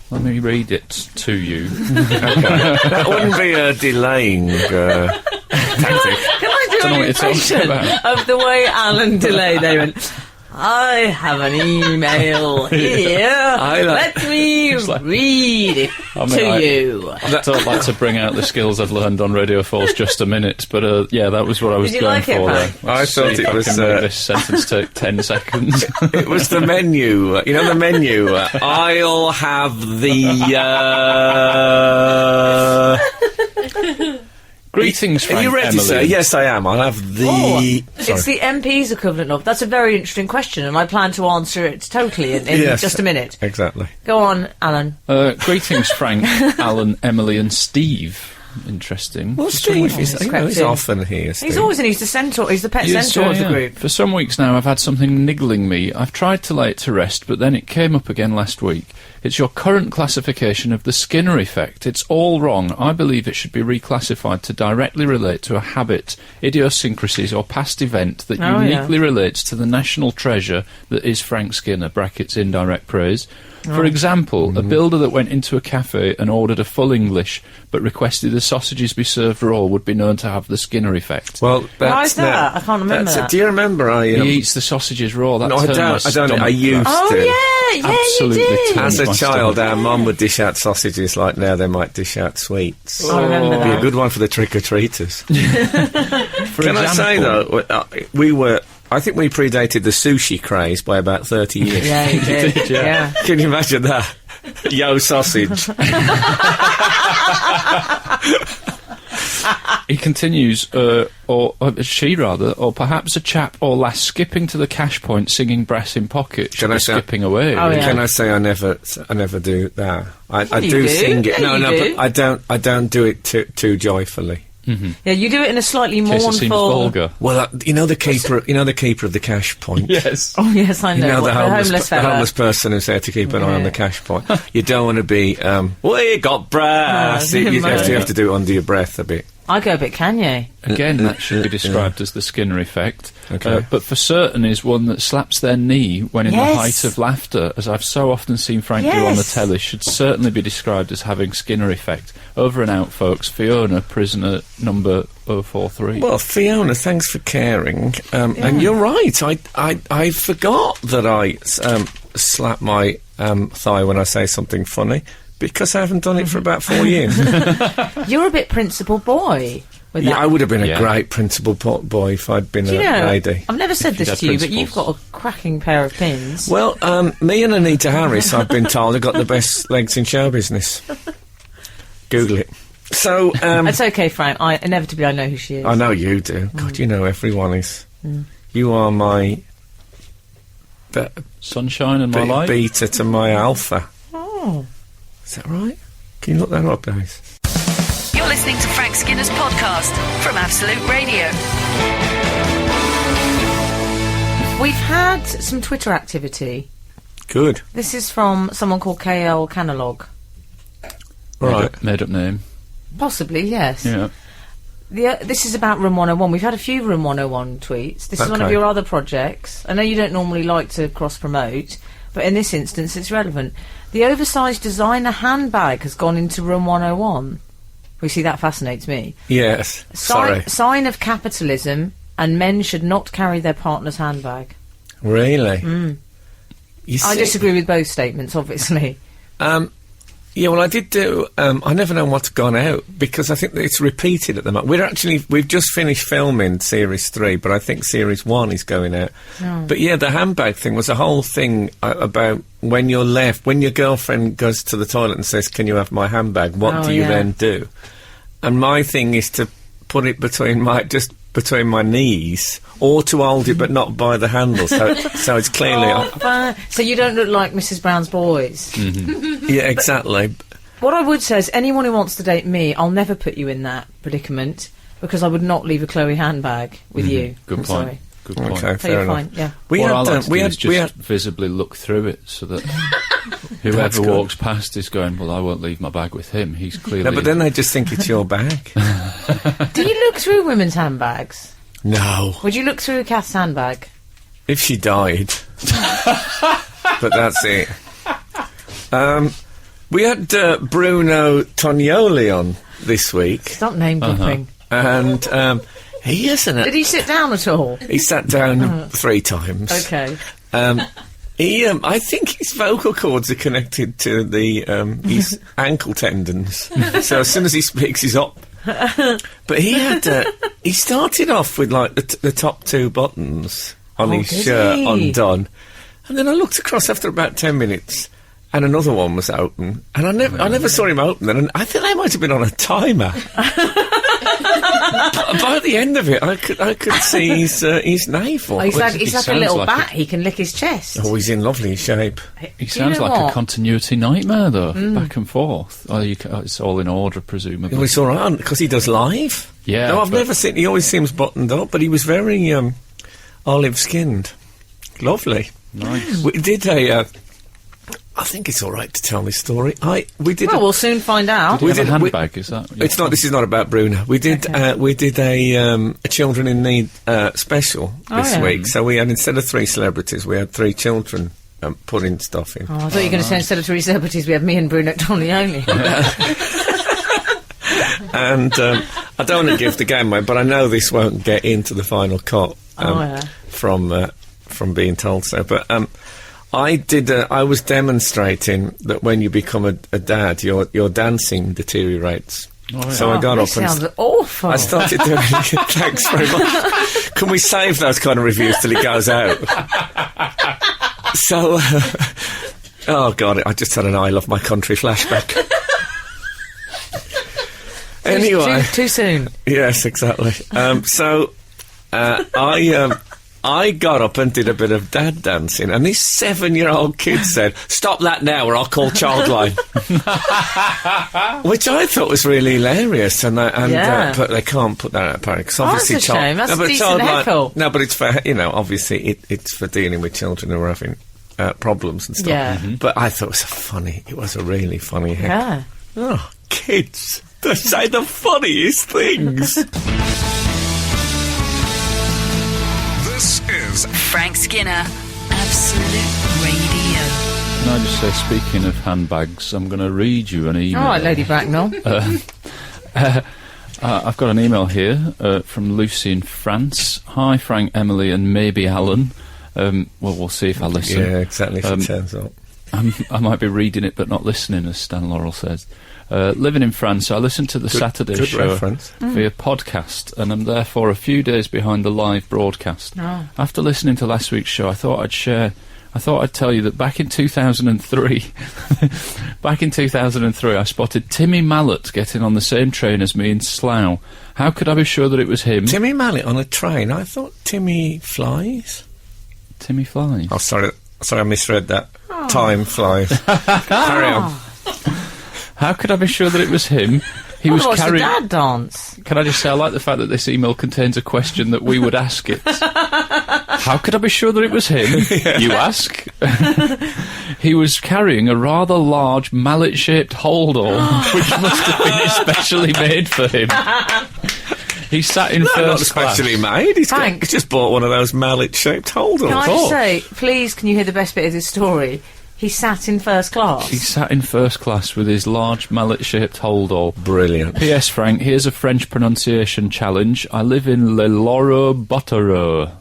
D: Let me read it to you.
B: That wouldn't be a delaying tactic.
C: Can I do
D: Don't know
C: an
D: what you're talking
C: impression
D: about.
C: of the way Alan delayed? They went, I have an email here.
B: like-
C: Let me read it to you.
D: I don't like to bring out the skills I've learned on Radio 4's Just a Minute, but yeah, that was what I was
C: Did you
D: going
C: like it,
D: for there.
C: Frank?
B: I
D: See
B: thought
D: if
B: it
D: I
B: was,
D: can make this sentence take 10 seconds.
B: It was the menu. You know the menu. I'll have the...
D: Greetings, Frank.
B: Are you ready,
D: Emily.
B: sir? Yes, I am. I'll have the...
C: Oh,
B: Sorry.
C: it's the MP's equivalent of. That's a very interesting question, and I plan to answer it totally in
B: Yes.
C: just a minute.
B: Exactly.
C: Go on, Alan.
D: Greetings, Frank, Alan, Emily, and Steve. Interesting.
B: Well,
D: For some
B: Steve
D: weeks-
B: is
C: crept
B: he's
C: in.
B: often here, Steve.
C: He's always in. He's the centaur. He's the pet
D: Yes,
C: centaur of the
D: yeah.
C: group.
D: For some weeks now, I've had something niggling me. I've tried to lay it to rest, but then it came up again last week. It's your current classification of the Skinner effect. It's all wrong. I believe it should be reclassified to directly relate to a habit, idiosyncrasies, or past event that
C: Oh, yeah.
D: uniquely relates to the national treasure that is Frank Skinner, brackets indirect praise. For example, a builder that went into a cafe and ordered a full English but requested the sausages be served raw would be known to have the Skinner effect.
B: Well, that's
C: Why is that? I can't remember that.
B: Do you remember I...
D: He eats the sausages raw. That
B: No, I
D: turned my
B: don't. I
D: stomach
B: used
C: Oh,
B: to.
C: yeah,
D: Absolutely
C: you did.
D: turned
B: As a
D: my
B: child,
D: stomach.
B: our mum would dish out sausages like now they might dish out sweets.
C: I remember
B: Be a
C: that.
B: good one for the trick-or-treaters.
D: For
B: Can I say,
D: example-
B: though, we were... I think we predated the sushi craze by about 30 years.
C: Yeah, you did.
D: did, yeah.
C: Yeah.
B: Can you imagine that? Yo sausage.
D: He continues, or she rather, or perhaps a chap or lass skipping to the cash point singing Brass in Pocket should be skipping away.
C: Oh, yeah.
B: Can I say I never do that? I
C: you
B: do
C: do.
B: sing it.
C: Yeah,
B: No,
C: you do.
B: but I don't do it too joyfully.
C: Yeah, you do it in a slightly
D: In case
C: mournful.
D: it seems vulgar.
B: Well, you know the keeper of the cash point.
D: Yes.
C: Oh yes, I know.
B: The homeless
C: the
B: the
C: fella.
B: homeless person who's there to keep an eye on
C: Yeah.
B: the cash point. You don't want to be, we got brass.
C: No,
B: you
C: no.
B: have to do it under your breath a bit.
C: I go a bit Kanye.
D: Again, that should be described as the Skinner effect.
B: Okay.
D: But for certain is one that slaps their knee when in the
C: Yes.
D: height of laughter, as I've so often seen Frank do on the
C: Yes.
D: telly, should certainly be described as having Skinner effect. Over and out, folks. Fiona, prisoner number 043.
B: Well, Fiona, thanks for caring. And you're right. I forgot that I slap my thigh when I say something funny because I haven't done it for about 4 years.
C: You're a bit principal boy with
B: Yeah,
C: that.
B: I would have been
D: Yeah.
B: a great principal boy if I'd been
C: Do you
B: a
C: know,
B: lady.
C: I've never said
D: If you'd
C: this
D: had
C: to you, but you've
D: principles.
C: got a cracking pair of pins.
B: Well, me and Anita Harris, I've been told, have got the best legs in show business. Google it. So,
C: It's okay, Frank. Inevitably, I know who she is.
B: I know you do. God, you know everyone is. You are my
D: Sunshine and my life.
B: beta to my alpha.
C: Oh.
B: Is that right? Can you look that up, guys?
A: You're listening to Frank Skinner's podcast from Absolute Radio.
C: We've had some Twitter activity.
B: Good.
C: This is from someone called KL Canalog.
B: Right.
D: Made up name.
C: Possibly, yes.
D: Yeah.
C: This is about Room 101. We've had a few Room 101 tweets. This is one of
B: Okay.
C: your other projects. I know you don't normally like to cross-promote, but in this instance it's relevant. The oversized designer handbag has gone into Room 101. We see that fascinates me.
B: Yes. Sorry.
C: Sign of capitalism, and men should not carry their partner's handbag.
B: Really? You
C: I
B: see-
C: disagree with both statements, obviously.
B: Yeah, well, I did do. I never know what's gone out because I think that it's repeated at the moment. We've just finished filming series 3, but I think series 1 is going out. But yeah, the handbag thing was a whole thing about when you're left, when your girlfriend goes to the toilet and says, "Can you have my handbag?" What
C: Oh,
B: do you
C: yeah.
B: then do? And my thing is to put it between my knees, or to hold it but not by the handle, so it's clearly.
C: So you don't look like Mrs. Brown's boys.
B: Yeah, exactly.
C: What I would say is anyone who wants to date me, I'll never put you in that predicament because I would not leave a Chloe handbag with you.
D: Good
C: I'm
D: point.
C: sorry.
D: Good point.
B: Okay,
C: So
B: fair
C: you're
B: enough.
C: fine, yeah.
B: We
D: What I
B: had,
D: like to
B: we
D: do
B: had,
D: is
B: we
D: just
B: had,
D: visibly look through it so that
B: That's
D: whoever
B: good.
D: walks past is going, well, I won't leave my bag with him. He's clearly...
B: no, but then they just think it's your bag.
C: Do you look through women's handbags?
B: No.
C: Would you look through a cat's handbag?
B: If she died. But that's it. We had Bruno Tognoli on this week,
C: Stop name dropping.
B: and he isn't
C: Did
B: it?
C: he sit down at all?
B: He sat down 3 times.
C: Okay.
B: I think his vocal cords are connected to the his ankle tendons. So as soon as he speaks, he's up. But he had he started off with like the top 2 buttons on his
C: did
B: shirt
C: he?
B: undone, and then I looked across after about 10 minutes, and another one was open, and I never saw him open. And I think they might have been on a timer. But by the end of it, I could see his navel.
C: Oh, he's like a
D: sounds
C: little
D: like
C: bat.
D: it.
C: He can lick his chest.
B: Oh, he's in lovely shape.
D: He
C: Do you
D: sounds
C: know
D: like
C: what?
D: a continuity nightmare, though, back and forth. Oh, it's all in order, presumably.
B: Well, it's all right because he does live.
D: Yeah,
B: No, I've
D: but-
B: never seen. He always seems buttoned up, but he was very olive-skinned. Lovely.
D: Nice.
B: We did a. I think it's all right to tell this story. We did.
C: Well, we'll soon find out.
D: We
B: we
D: have a
B: did- we-
D: handbag, is that?
B: It's not. This is not about Bruno. We did. We did a children in need special this
C: yeah.
B: week. So we had, instead of 3 celebrities, we had 3 children putting stuff in.
C: Oh, I thought you were going to say instead of 3 celebrities, we have me and Bruno Tognoli.
B: And I don't want to give the game away, but I know this won't get into the final cut from being told so. But I was demonstrating that when you become a dad, your dancing deteriorates.
D: Oh, yeah.
B: So I got up
C: Sounds
B: and
C: awful.
B: I started doing it. Thanks very much. Can we save those kind of reviews till it goes out? So Oh, God, I just had an I Love My Country flashback. Anyway.
C: Too soon.
B: Yes, exactly. I got up and did a bit of dad dancing, and this 7-year-old kid said, "Stop that now, or I'll call Childline." Which I thought was really hilarious, but they can't put that out apparently, because obviously
C: that's a shame. That's a decent heckle.
B: No, but it's for, obviously it's for dealing with children who are having problems and stuff.
C: Yeah.
B: But I thought it was a really funny heckle.
C: Yeah.
B: Oh, kids, they say the funniest things.
F: This is
A: Frank Skinner, Absolute Radio.
D: Can I just say, speaking of handbags, I'm going to read you an email.
C: All right, Lady Bracknell.
D: I've got an email here from Lucy in France. Hi, Frank, Emily, and maybe Alun. We'll see if I listen.
B: Yeah, exactly, if it turns up.
D: I might be reading it but not listening, as Stan Laurel says. Living in France, I listen to the Saturday show via podcast, and I'm therefore a few days behind the live broadcast.
C: Oh.
D: After listening to last week's show, I thought I'd tell you that back in 2003, I spotted Timmy Mallet getting on the same train as me in Slough. How could I be sure that it was him?
B: Timmy Mallet on a train? I thought Timmy flies.
D: Timmy flies.
B: Oh, sorry, I misread that. Time flies. Carry on.
D: How could I be sure that it was him? He was carrying.
C: It's a dad dance.
D: Can I just say, I like the fact that this email contains a question that we would ask it. How could I be sure that it was him? You ask. He was carrying a rather large mallet-shaped holdall, which must have been especially made for him. He sat in first class.
B: Not especially made. He's just bought one of those mallet-shaped holdalls.
C: Can I just say, please, can you hear the best bit of this story? He sat in first class.
D: He sat in first class with his large mallet-shaped holdall.
B: Brilliant.
D: P.S. Frank, here's a French pronunciation challenge. I live in Le Loro-Bottereau.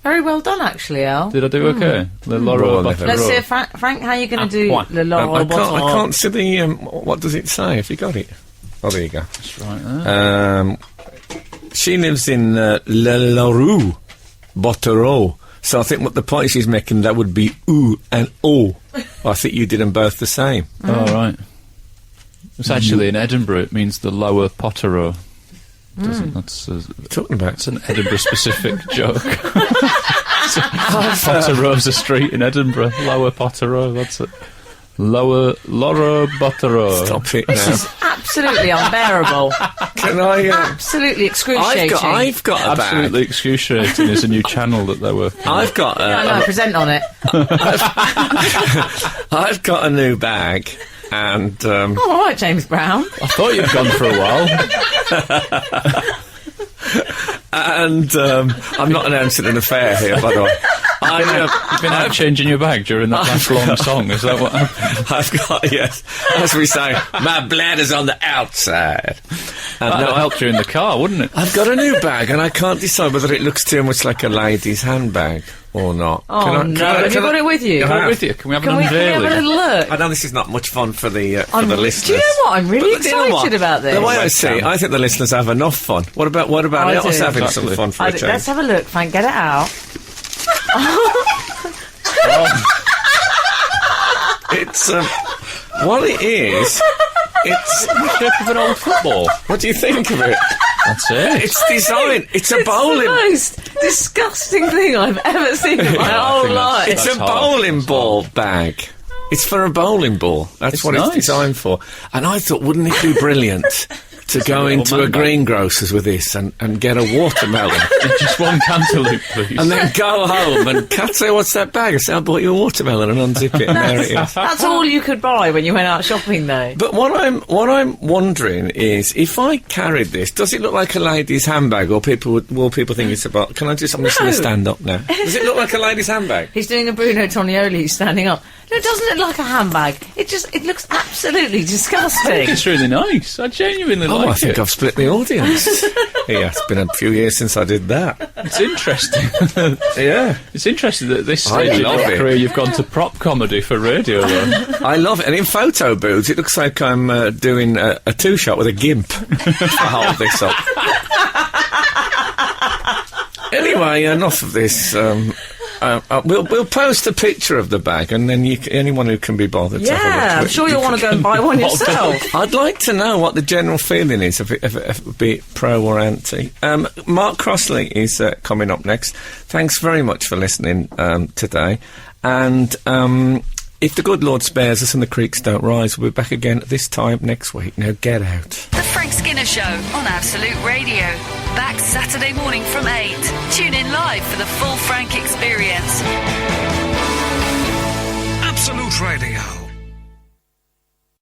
C: Very well done, actually, Al.
D: Did I do okay? Le Loro-Bottereau.
C: Let's see, Frank, how are you going to do Le Loro-Bottereau?
B: I can't see the... what does it say? Have you got it? Oh, there you go.
D: That's right there.
B: She lives in Le Loro-Bottereau. So I think what the point she's making, that would be oo and o. I think you did them both the same.
D: Oh, right. It's actually in Edinburgh, it means the Lower Potterow. That's
B: talking about?
D: It's an Edinburgh-specific joke. Potterow's a street in Edinburgh. Lower Potterow, that's it. Lower Botterow.
B: Stop it
C: This is absolutely unbearable.
B: Can I...
C: absolutely excruciating.
B: I've got a bag.
D: Absolutely excruciating is a new channel that they were...
B: I've got
C: I present on it.
B: I've got a new bag, and...
C: all right, James Brown.
D: I thought you'd gone for a while.
B: And I'm not announcing an affair here, by the way.
D: You've been out changing your bag during that last long song, is that what happened?
B: I've got, yes, as we say, my bladder's on the outside. And
D: That'll help you in the car, wouldn't it?
B: I've got a new bag, and I can't decide whether it looks too much like a lady's handbag or not.
C: Oh, no. Have you got it with you?
D: Got it with you? Can we have an
C: Can we
D: unveiling?
C: have a little look?
B: I know this is not much fun for the listeners.
C: Do you know what? I'm really
B: But you know
C: excited
B: what?
C: about this.
B: The way I see it, I think the listeners have enough fun. What about
C: I
B: us
C: do.
B: having
D: Exactly.
B: some fun for a change?
C: Let's have a look, Frank. Get it out.
B: It's what it is. It's
D: the shape of an old football.
B: what do you think of it?
D: That's it.
B: It's designed. It's a
C: It's
B: bowling.
C: the most disgusting thing I've ever seen in my
D: I
C: whole
D: think
C: life.
B: It's
D: That's
B: a
D: hard.
B: bowling ball bag. It's for a bowling ball. That's
D: It's
B: what
D: nice.
B: it's designed for. And I thought, wouldn't it be brilliant to go
D: little
B: into a
D: man bag.
B: greengrocer's with this and get a watermelon
D: Just one cantaloupe, please.
B: and then go home and Kat say, what's that bag? I say, I bought you a watermelon, and unzip it, and there it is.
C: That's all you could buy when you went out shopping, though.
B: But what I'm wondering is, if I carried this, does it look like a lady's handbag, or will people think it's about? I'm just going to stand up now. Does it look like a lady's handbag?
C: He's doing a Bruno Tonioli. He's standing up. No, it doesn't look like a handbag. It looks absolutely disgusting.
D: It's really nice. I genuinely
B: Oh,
D: like
B: I think
D: it.
B: I've split the audience. Yeah, it's been a few years since I did that.
D: It's interesting.
B: Yeah.
D: It's interesting that at this
B: I
D: stage of
B: love
D: your
B: it.
D: career you've gone to prop comedy for radio. Though.
B: I love it. And in photo booths, it looks like I'm doing a two-shot with a gimp to hold this up. Anyway, enough of this We'll post a picture of the bag, and then anyone who can be bothered to have a look
C: Yeah,
B: at
C: I'm
B: it,
C: sure you'll want to go and buy one yourself.
B: I'd like to know what the general feeling is, if it be pro or anti. Mark Crossley is coming up next. Thanks very much for listening today. And if the good Lord spares us and the creeks don't rise, we'll be back again at this time next week. Now get out.
A: The Frank Skinner Show on Absolute Radio. Back Saturday morning from 8. Tune in live for the full Frank experience.
F: Absolute Radio.